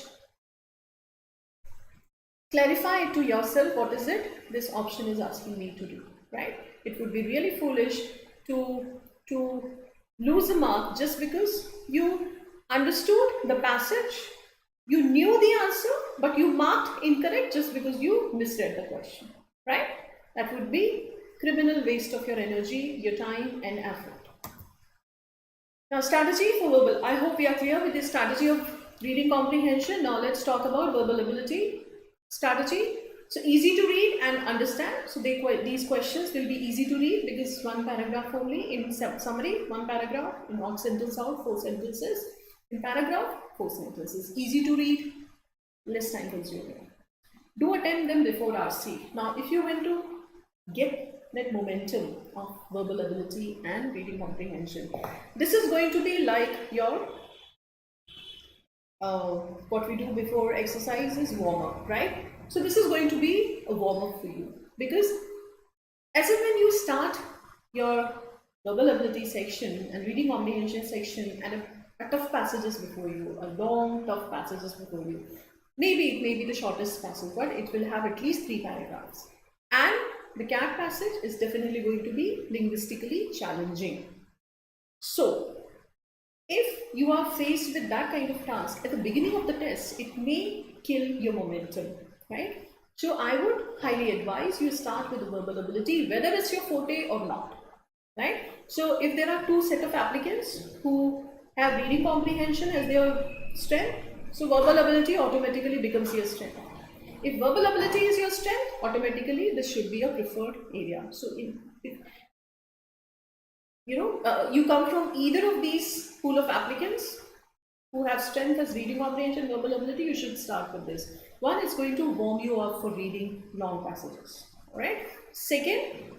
clarify it to yourself, what is it this option is asking me to do, right? It would be really foolish to lose a mark just because you understood the passage, you knew the answer, but you marked incorrect just because you misread the question, right? That would be criminal waste of your energy, your time and effort. Now, strategy for verbal. I hope we are clear with the strategy of reading comprehension. Now, let's talk about verbal ability strategy. So, easy to read and understand. So, these questions will be easy to read because one paragraph only. In summary, one paragraph. In odd sentence out, 4 sentences. In paragraph, 4 sentences. Easy to read, less time consuming. Do attempt them before RC. Now, if you want to get that momentum of verbal ability and reading comprehension, this is going to be like your what we do before exercise is warm up, right? So this is going to be a warm up for you, because as if when you start your verbal ability section and reading comprehension section and a tough passages before you, a long tough passages before you, maybe it may be the shortest passage, but it will have at least 3 paragraphs, and the CAT passage is definitely going to be linguistically challenging. So, if you are faced with that kind of task at the beginning of the test, it may kill your momentum, right? So, I would highly advise you start with the verbal ability, whether it's your forte or not, right? So, if there are 2 set of applicants who have reading comprehension as their strength, so verbal ability automatically becomes your strength. If verbal ability is your strength, automatically this should be a preferred area. So, if you come from either of these pool of applicants who have strength as reading comprehension, verbal ability, you should start with this. One, it's going to warm you up for reading long passages. All right. Second,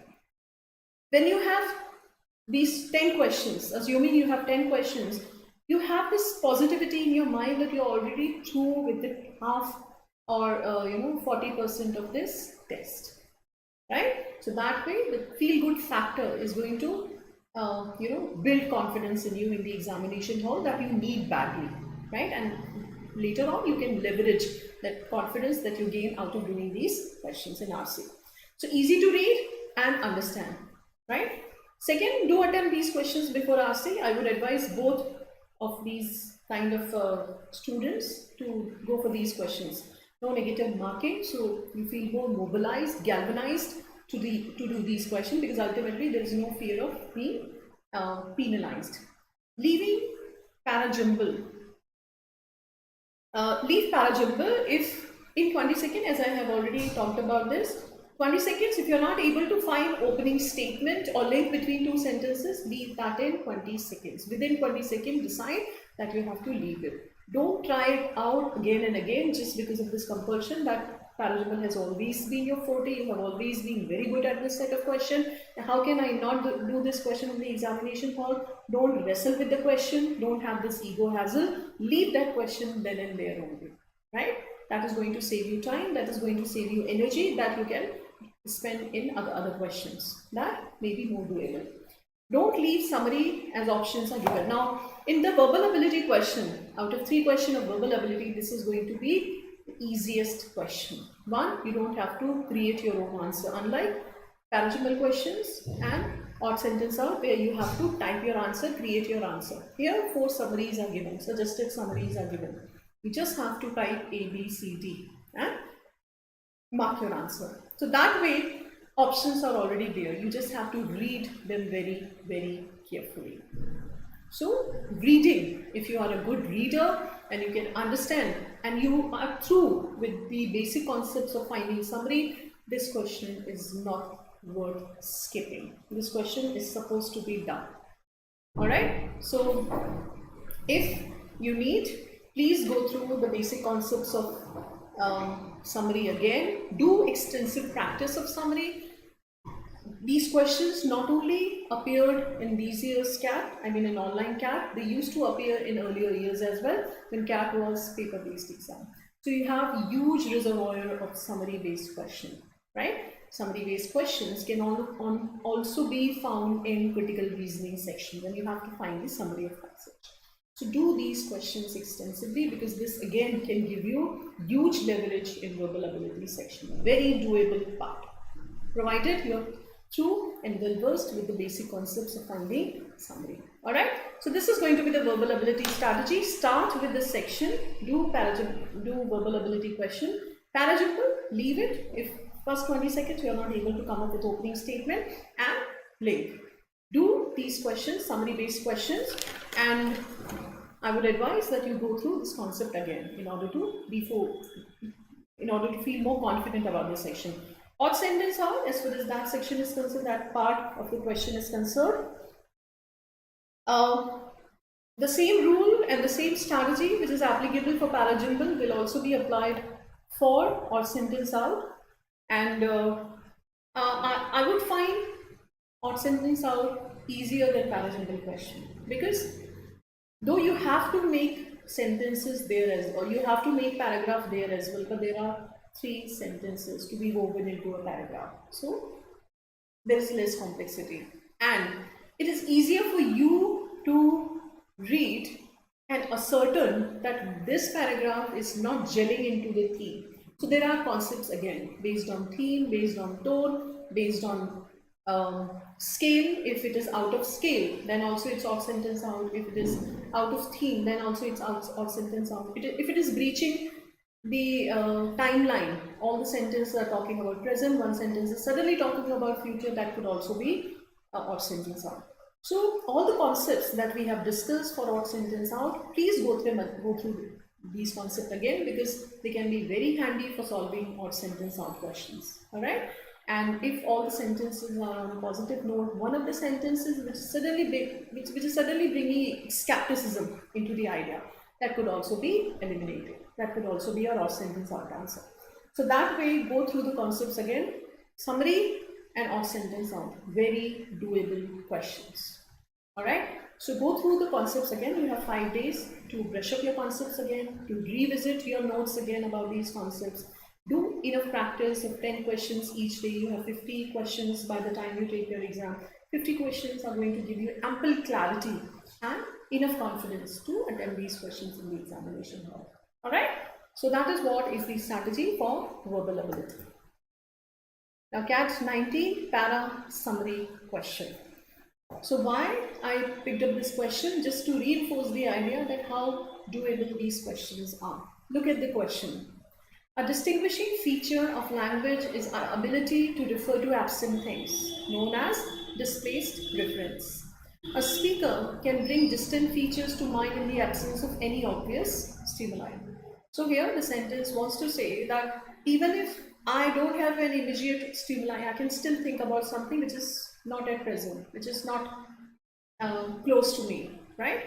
when you have these 10 questions, assuming you have 10 questions, you have this positivity in your mind that you're already through with the half or 40% of this test, right? So that way the feel good factor is going to build confidence in you in the examination hall that you need badly, right? And later on you can leverage that confidence that you gain out of doing these questions in RC. So easy to read and understand, right? Second, do attempt these questions before RC. I would advise both of these kind of students to go for these questions. No negative marking, so you feel more mobilized, galvanized to do these questions, because ultimately there is no fear of being penalized. Leaving parajumble. Leave parajumble if in 20 seconds, as I have already talked about this, 20 seconds, if you're not able to find opening statement or link between 2 sentences, leave that in 20 seconds. Within 20 seconds, decide that you have to leave it. Don't try it out again and again just because of this compulsion that parajumble has always been your forte. You have always been very good at this set of question. How can I not do this question in the examination hall? Don't wrestle with the question. Don't have this ego hassle. Leave that question then and there only, right? That is going to save you time. That is going to save you energy that you can spend in other questions. That may be more doable. Don't leave summary as options are given. Now, in the verbal ability question, out of 3 questions of verbal ability, this is going to be the easiest question. 1, you don't have to create your own answer, unlike parajumble questions and odd sentence out where you have to type your answer, create your answer. Here 4 summaries are given, suggested summaries are given. You just have to type A, B, C, D and mark your answer. So that way options are already there. You just have to read them very, very carefully. So reading, if you are a good reader and you can understand and you are through with the basic concepts of finding summary, this question is not worth skipping. This question is supposed to be done. Alright, so if you need, please go through the basic concepts of summary again. Do extensive practice of summary. These questions not only appeared in these years CAT, I mean in online CAT, they used to appear in earlier years as well when CAT was paper-based exam. So you have huge reservoir of summary-based question, right? Summary-based questions can also be found in critical reasoning section when you have to find the summary of passage. So do these questions extensively, because this again can give you huge leverage in verbal ability section. Very doable part, provided you're through and well versed with the basic concepts of finding summary. Alright, so this is going to be the verbal ability strategy. Start with this section, do verbal ability question. Parajumble, leave it if First 20 seconds, you are not able to come up with opening statement and link. Do these questions, summary-based questions, and I would advise that you go through this concept again in order to feel more confident about the section. Odd sentence out, as far as that section is concerned, that part of the question is concerned. The same rule and the same strategy which is applicable for parajumble will also be applied for odd sentence out, and I would find odd sentence out easier than parajumble question, because though you have to make sentences there as well, you have to make paragraph there as well, but there are 3 sentences to be woven into a paragraph, so there is less complexity, and it is easier for you to read and ascertain that this paragraph is not gelling into the theme. So there are concepts again based on theme, based on tone, based on scale. If it is out of scale, then also it's odd sentence out. If it is out of theme, then also it's odd sentence out. If it is breaching the timeline, all the sentences are talking about present, one sentence is suddenly talking about future, that could also be odd sentence out. So all the concepts that we have discussed for odd sentence out, please go through these concepts again, because they can be very handy for solving odd sentence out questions. All right. And if all the sentences are on a positive note, one of the sentences which is suddenly bringing skepticism into the idea, that could also be eliminated. That could also be our odd sentence out answer. So that way, go through the concepts again, summary and odd sentence out, very doable questions. All right. So go through the concepts again. You have 5 days to brush up your concepts again, to revisit your notes again about these concepts. Do enough practice of 10 questions each day. You have 50 questions by the time you take your exam. 50 questions are going to give you ample clarity and enough confidence to attempt these questions in the examination hall. All right. So that is what is the strategy for verbal ability. Now, catch 19 para summary question. So why I picked up this question? Just to reinforce the idea that how doable these questions are. Look at the question. A distinguishing feature of language is our ability to refer to absent things, known as displaced reference. A speaker can bring distant features to mind in the absence of any obvious stimuli. So here the sentence wants to say that even if I don't have an immediate stimuli, I can still think about something which is not at present, which is not close to me, right?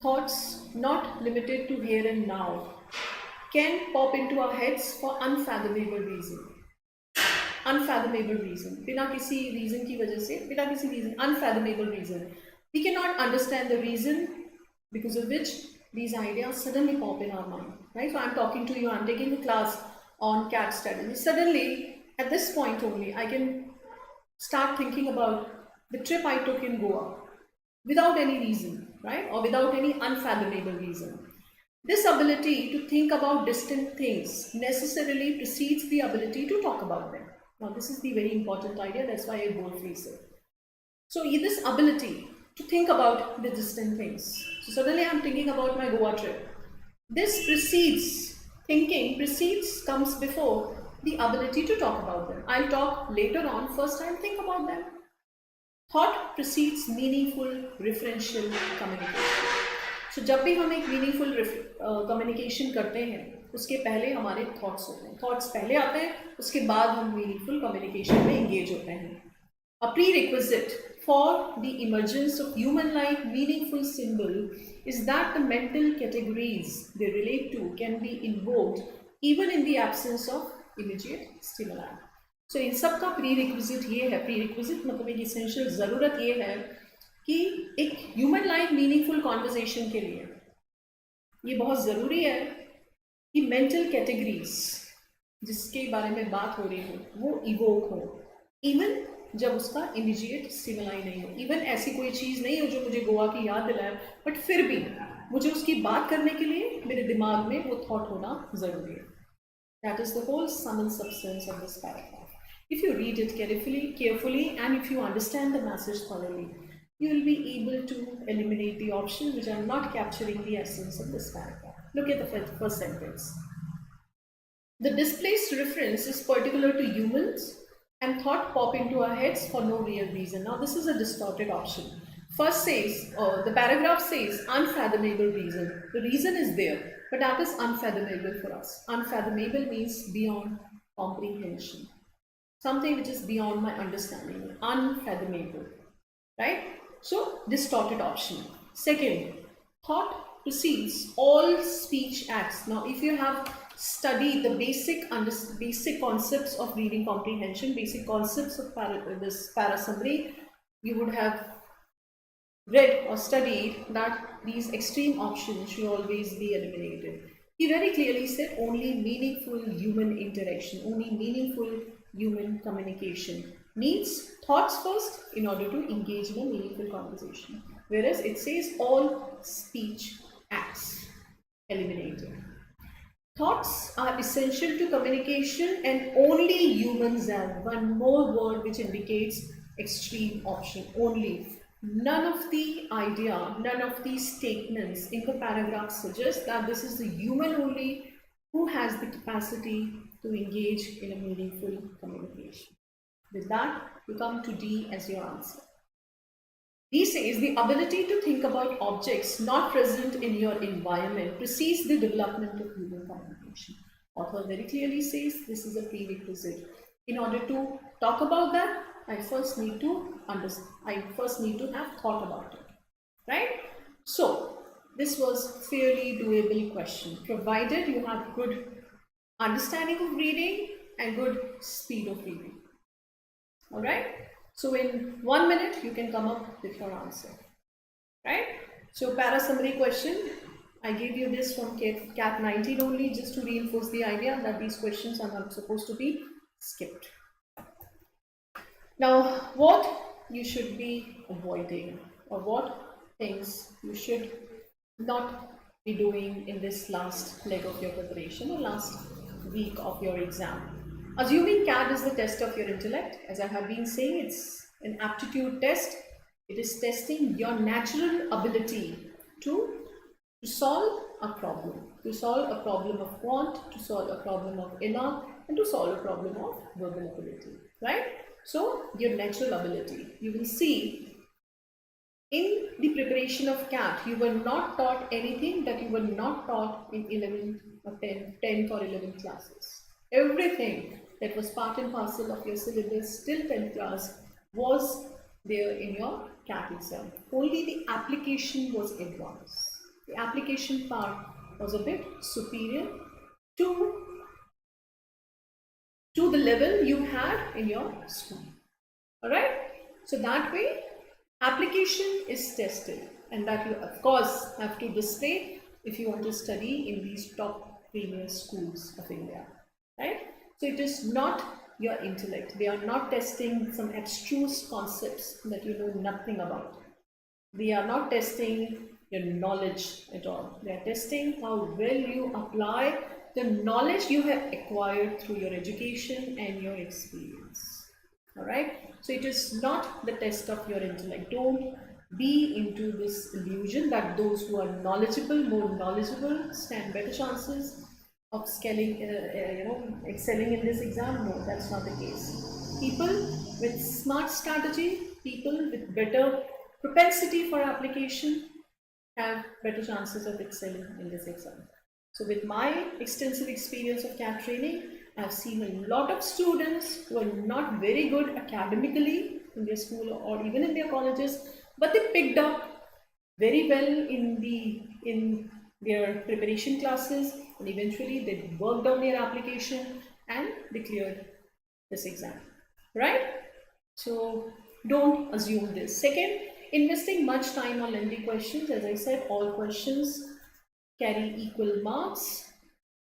Thoughts not limited to here and now can pop into our heads for unfathomable reason. Unfathomable reason. बिना किसी reason की वजह से, बिना किसी reason, unfathomable reason. We cannot understand the reason because of which these ideas suddenly pop in our mind, right? So I'm talking to you, I'm taking a class on cat studies. Suddenly, at this point only, I can start thinking about the trip I took in Goa without any reason, right? Or without any unfathomable reason. This ability to think about distant things necessarily precedes the ability to talk about them. Now, this is the very important idea, that's why I boldface it. So, this ability to think about the distant things. So, suddenly I'm thinking about my Goa trip. This comes before the ability to talk about them. I'll talk later on, first I'll think about them. Thought precedes meaningful referential communication. So जब भी हम एक meaningful communication करते हैं उसके पहले हमारे thoughts होते हैं, थॉट्स पहले आते हैं, उसके बाद हम मीनिंगफुल कम्युनिकेशन में एंगेज होते हैं. A prerequisite for the emergence of human-like meaningful symbol is that the mental categories they relate to can be invoked even in the absence of immediate stimuli. So इन सब का prerequisite ये है, prerequisite मतलब एक essential ज़रूरत ये है कि एक ह्यूमन लाइक मीनिंगफुल कॉन्वर्जेशन के लिए ये बहुत ज़रूरी है कि मेंटल कैटेगरीज जिसके बारे में बात हो रही हो वो इवोक हो, इवन जब उसका इमीडिएट स्टिमुलाई नहीं हो, इवन ऐसी कोई चीज़ नहीं हो जो मुझे गोवा की याद दिलाए, बट फिर भी मुझे उसकी बात करने के लिए मेरे दिमाग में वो थॉट होना ज़रूरी है. That is the whole sum and substance of this paragraph. If you read it carefully and if you understand the message thoroughly, you will be able to eliminate the options which are not capturing the essence of this paragraph. Look at the first sentence. The displaced reference is particular to humans and thought pop into our heads for no real reason. Now this is a distorted option. First says, or the paragraph says, unfathomable reason. The reason is there, but that is unfathomable for us. Unfathomable means beyond comprehension. Something which is beyond my understanding, unfathomable, right? So distorted option. Second, thought precedes all speech acts. Now, if you have studied the basic concepts of reading comprehension, basic concepts of this para summary, you would have read or studied that these extreme options should always be eliminated. He very clearly said only meaningful human interaction, only meaningful human communication needs thoughts first in order to engage in a meaningful conversation. Whereas it says all speech acts eliminated. Thoughts are essential to communication and only humans have. One more word which indicates extreme option, only. None of the idea, none of these statements in the paragraph suggest that this is the human only who has the capacity to engage in a meaningful communication. With that, you come to D as your answer. D says the ability to think about objects not present in your environment precedes the development of human communication. Author very clearly says this is a prerequisite. In order to talk about that, I first need to understand. I first need to have thought about it, right? So this was fairly doable question, provided you have good understanding of reading and good speed of reading. All right. So in 1 minute, you can come up with your answer, right? So para summary question, I gave you this from CAT 19 only just to reinforce the idea that these questions are not supposed to be skipped. Now, what you should be avoiding or what things you should not be doing in this last leg of your preparation or last week of your exam. Assuming CAT is the test of your intellect, as I have been saying, it's an aptitude test. It is testing your natural ability to solve a problem of quant, to solve a problem of inner, and to solve a problem of verbal ability, right? So your natural ability, you will see in the preparation of CAT, you were not taught anything that you were not taught in 11th or 10th or 11th classes. Everything that was part and parcel of your syllabus till 10th class was there in your CAT exam. Only the application was advanced. The application part was a bit superior to the level you had in your school. Alright? So that way, application is tested, and that you of course have to display if you want to study in these top premier schools of India. Right? So it is not your intellect. They are not testing some abstruse concepts that you know nothing about. They are not testing your knowledge at all. They are testing how well you apply the knowledge you have acquired through your education and your experience. Alright? So it is not the test of your intellect. Don't be into this illusion that those who are knowledgeable, more knowledgeable, stand better chances of excelling in this exam. No, that's not the case. People with smart strategy, people with better propensity for application have better chances of excelling in this exam. So with my extensive experience of CAT training, I've seen a lot of students who are not very good academically in their school or even in their colleges, but they picked up very well in their preparation classes, and eventually they worked on their application and they cleared this exam, right? So don't assume this. Second, investing much time on lengthy questions. As I said, all questions carry equal marks.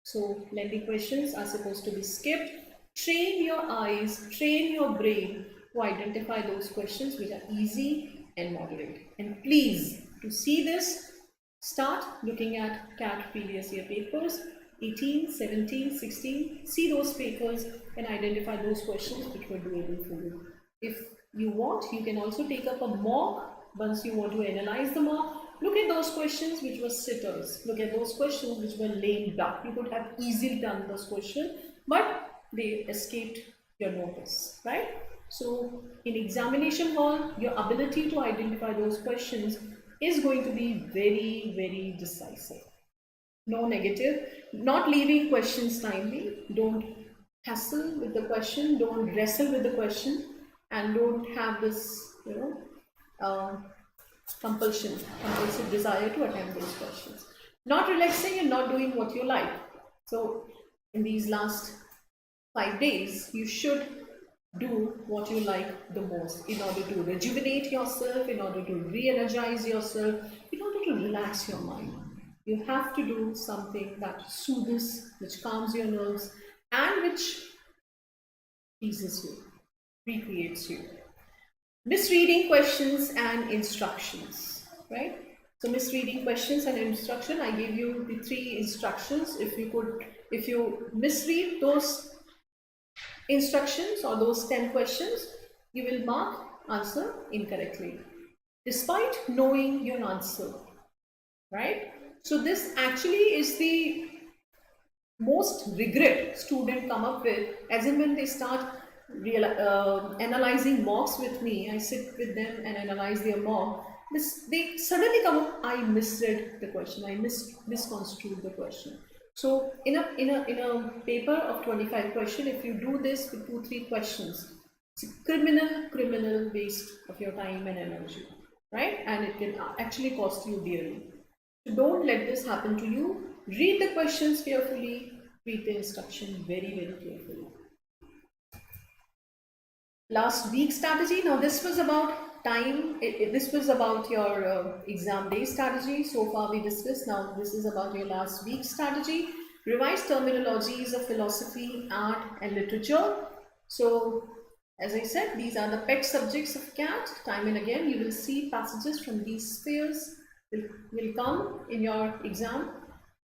So lengthy questions are supposed to be skipped. Train your eyes, train your brain to identify those questions which are easy and moderate. And please, to see this, start looking at CAT previous year papers, 18, 17, 16. See those papers and identify those questions which were doable for you. If you want, you can also take up a mock. Once you want to analyze the mock, look at those questions which were sitters. Look at those questions which were lame duck. You could have easily done those questions, but they escaped your notice, right? So in examination hall, your ability to identify those questions is going to be very, very decisive. No negative, not leaving questions timely. Don't hassle with the question, don't wrestle with the question, and don't have this, compulsive desire to attempt those questions. Not relaxing and not doing what you like. So in these last 5 days, you should do what you like the most in order to rejuvenate yourself, in order to re-energize yourself, in order to relax your mind. You have to do something that soothes, which calms your nerves, and which pleases you, recreates you. Misreading questions and instructions, right? So misreading questions and instruction, I gave you the 3 instructions. If you misread those instructions or those 10 questions, you will mark answer incorrectly, despite knowing your answer, right? So this actually is the most regret student come up with, as in when they start analyzing mocks with me. I sit with them and analyze their mock. They suddenly come up, I misread the question, I misconstrued the question. So in a paper of 25 questions, if you do this with 2-3 questions, it's a criminal waste of your time and energy, right? And it can actually cost you dearly. So don't let this happen to you. Read the questions carefully, read the instruction very, very carefully. Last week's strategy. Now this was about time. This was about your exam day strategy. So far we discussed. Now this is about your last week's strategy. Revise terminologies of philosophy, art and literature. So as I said, these are the pet subjects of CAT. Time and again you will see passages from these spheres will come in your exam,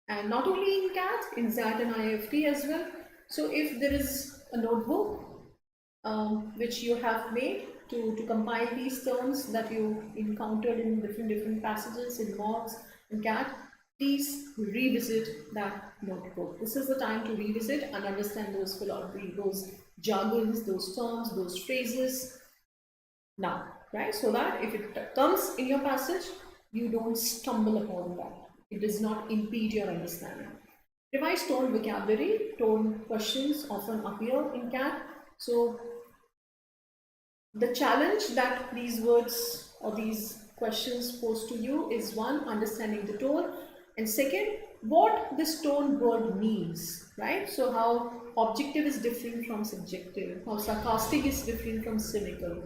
and not only in CAT, in ZAT and IFT as well. So if there is a notebook which you have made to compile these terms that you encountered in different passages in mocks and CAT, please revisit that notebook. This is the time to revisit and understand those philosophy, those jargons, those terms, those phrases now, right? So that if it comes in your passage, you don't stumble upon that. It does not impede your understanding. Revise tone vocabulary. Tone questions often appear in CAT. So the challenge that these words or these questions pose to you is, one, understanding the tone, and second, what this tone word means, right? So how objective is different from subjective, how sarcastic is different from cynical,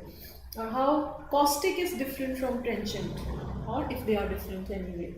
or how caustic is different from trenchant, or if they are different anyway,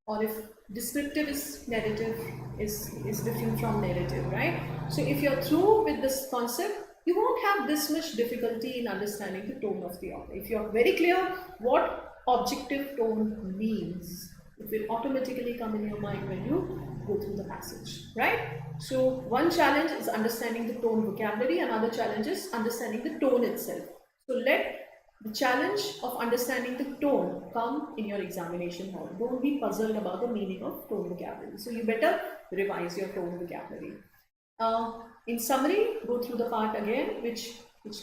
or if descriptive is narrative is different from narrative, right? So if you're through with this concept, you won't have this much difficulty in understanding the tone of the author. If you're very clear what objective tone means, it will automatically come in your mind when you go through the passage, right? So one challenge is understanding the tone vocabulary, another challenge is understanding the tone itself. So let the challenge of understanding the tone come in your examination hall. Don't be puzzled about the meaning of tone vocabulary. So you better revise your tone vocabulary. In summary, go through the part again, which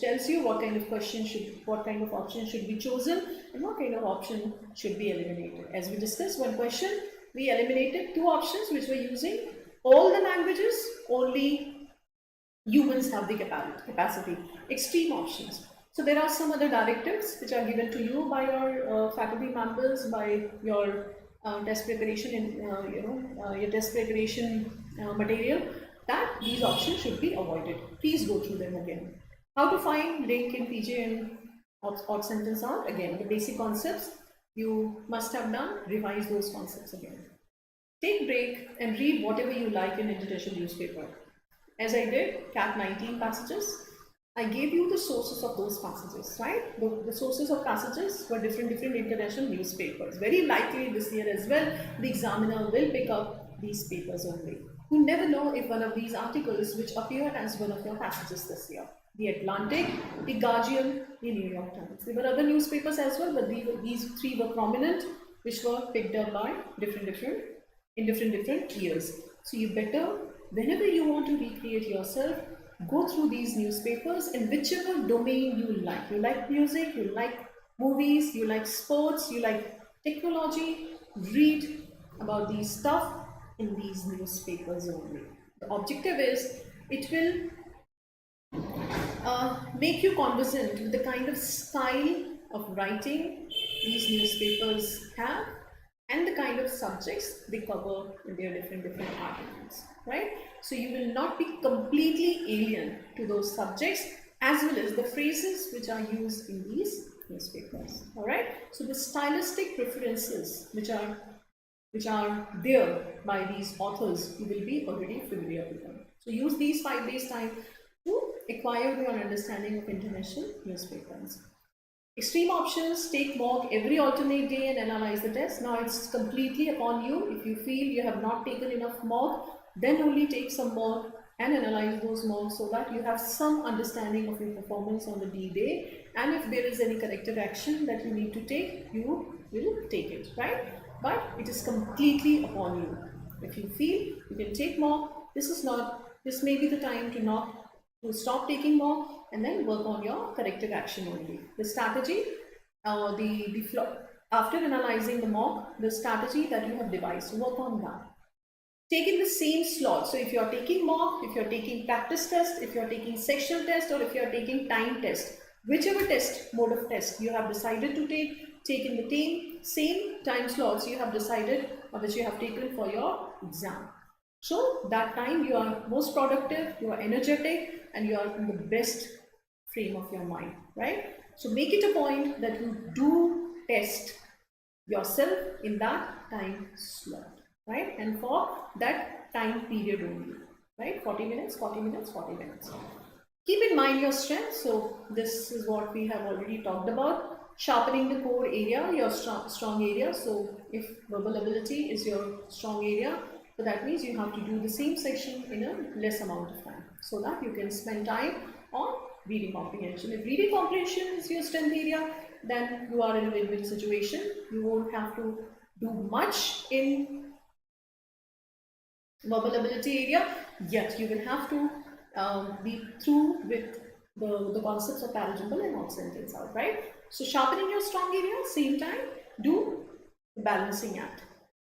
tells you what kind of option should be chosen and what kind of option should be eliminated. As we discussed, one question, we eliminated 2 options which were using all the languages, only humans have the capacity, extreme options. So there are some other directives which are given to you by your faculty members, by your test preparation your test preparation material, that these options should be avoided. Please go through them again. How to find link in PJ and odd sentence art? Again, the basic concepts you must have done, revise those concepts again. Take break and read whatever you like in international newspaper. As I did, CAT 19 passages, I gave you the sources of those passages, right? The sources of passages were different international newspapers. Very likely this year as well, the examiner will pick up these papers only. You never know if one of these articles which appeared as one of your passages this year. The Atlantic, the Guardian, the New York Times. There were other newspapers as well, but these 3 were prominent, which were picked up by different years. So you better, whenever you want to recreate yourself, go through these newspapers in whichever domain you like. You like music, you like movies, you like sports, you like technology, read about these stuff in these newspapers only. The objective is it will make you conversant with the kind of style of writing these newspapers have and the kind of subjects they cover in their different articles, right? So you will not be completely alien to those subjects as well as the phrases which are used in these newspapers, all right? So the stylistic preferences which are there by these authors, you will be already familiar with them. So use these 5 days time to acquire your understanding of international newspapers. Extreme options: take mock every alternate day and analyze the test. Now it's completely upon you. If you feel you have not taken enough mock, then only take some mock and analyze those mocks so that you have some understanding of your performance on the D-Day. And if there is any corrective action that you need to take, you will take it, right? But it is completely upon you. If you feel you can take mock, this may be the time to stop taking mock and then work on your corrective action only. The strategy, after analyzing the mock, the strategy that you have devised, work on that. Take in the same slot. So if you are taking mock, if you are taking practice test, if you are taking sectional test, or if you are taking time test, whichever mode of test you have decided to take in the same time slots you have decided or which you have taken for your exam. So that time you are most productive, you are energetic, and you are in the best frame of your mind, right? So make it a point that you do test yourself in that time slot, right? And for that time period only, right? 40 minutes, 40 minutes, 40 minutes. Keep in mind your strength. So this is what we have already talked about. Sharpening the core area, your strong area. So if verbal ability is your strong area, so that means you have to do the same section in a less amount of time so that you can spend time on reading comprehension. If reading comprehension is your strength area, then you are in a win-win situation. You won't have to do much in verbal ability area, yet you will have to be through with the concepts of parajumble and odd sentence out, right? So sharpening your strong area, same time, do the balancing act.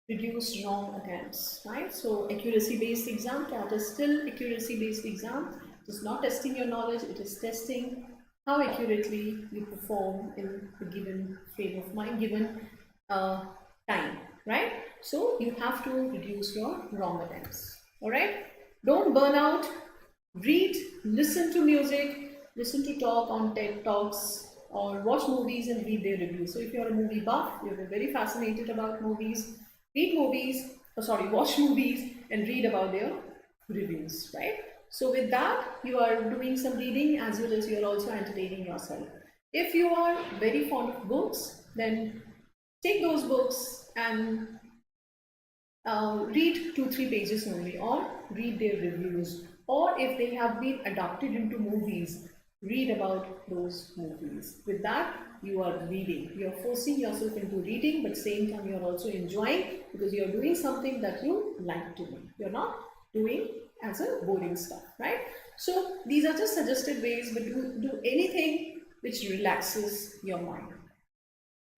Reduce wrong attempts, right? So accuracy-based exam, CAT is still accuracy-based exam. It is not testing your knowledge, it is testing how accurately you perform in the given frame of mind, given time, right? So you have to reduce your wrong attempts, all right? Don't burn out. Read, listen to music, listen to talk on TED Talks, or watch movies and read their reviews. So if you're a movie buff, you're very fascinated about movies, watch movies and read about their reviews, right? So with that, you are doing some reading as well as you are also entertaining yourself. If you are very fond of books, then take those books and read 2-3 pages only, or read their reviews, or if they have been adapted into movies, read about those movies. With that, you are reading. You are forcing yourself into reading, but same time you are also enjoying because you are doing something that you like to do. You are not doing as a boring stuff, right? So these are just suggested ways, but do anything which relaxes your mind.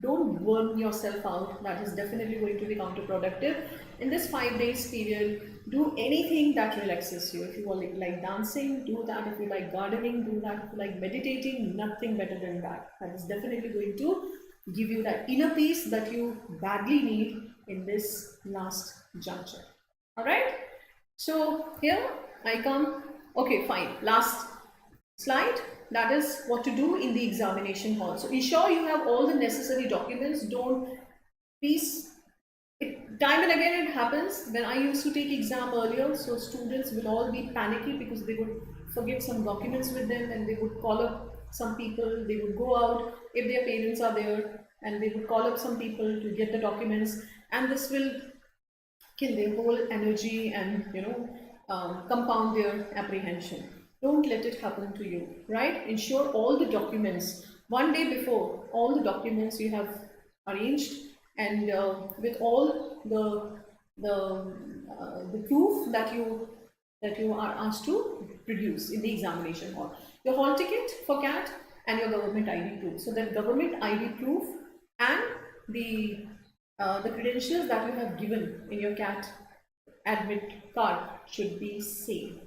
Don't burn yourself out. That is definitely going to be counterproductive. In this 5 days period, do anything that relaxes you. If you like dancing, do that. If you like gardening, do that. If you like meditating, nothing better than that. That is definitely going to give you that inner peace that you badly need in this last juncture. All right? So here I come. Okay, fine. Last slide. That is what to do in the examination hall. So ensure you have all the necessary documents. Please, time and again it happens when I used to take exam earlier, so students will all be panicky because they would forget some documents with them and they would call up some people, they would go out if their parents are there and they would call up some people to get the documents, and this will kill their whole energy and compound their apprehension. Don't let it happen to you, right? Ensure all the documents, one day before, all the documents you have arranged and with all the proof that you are asked to produce in the examination hall. Your hall ticket for CAT and your government ID proof. So that government ID proof and the credentials that you have given in your CAT admit card should be same,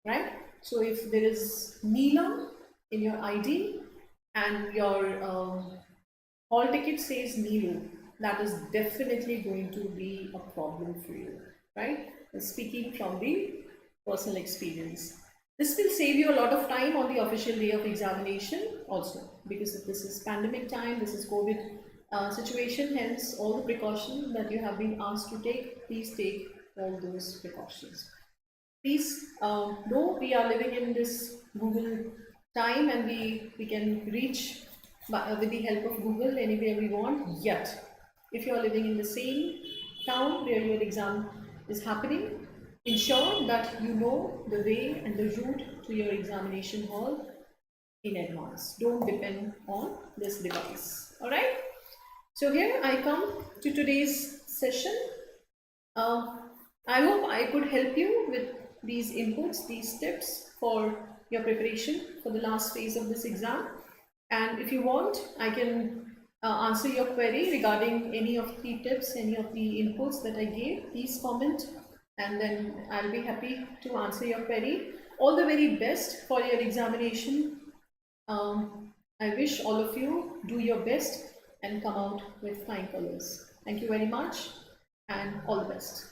right? So if there is Neelam in your ID and your hall ticket says Neelam, that is definitely going to be a problem for you, right? Speaking from the personal experience. This will save you a lot of time on the official day of examination also, because this is pandemic time, this is COVID situation, hence all the precautions that you have been asked to take, please take all those precautions. Please know we are living in this Google time, and we can reach with the help of Google anywhere we want. Yet, if you are living in the same town where your exam is happening, ensure that you know the way and the route to your examination hall in advance. Don't depend on this device. All right. So here I come to today's session. I hope I could help you with these inputs, these tips for your preparation for the last phase of this exam. And if you want, I can answer your query regarding any of the tips, any of the inputs that I gave. Please comment, and then I'll be happy to answer your query. All the very best for your examination. I wish all of you do your best and come out with flying colors. Thank you very much, and all the best.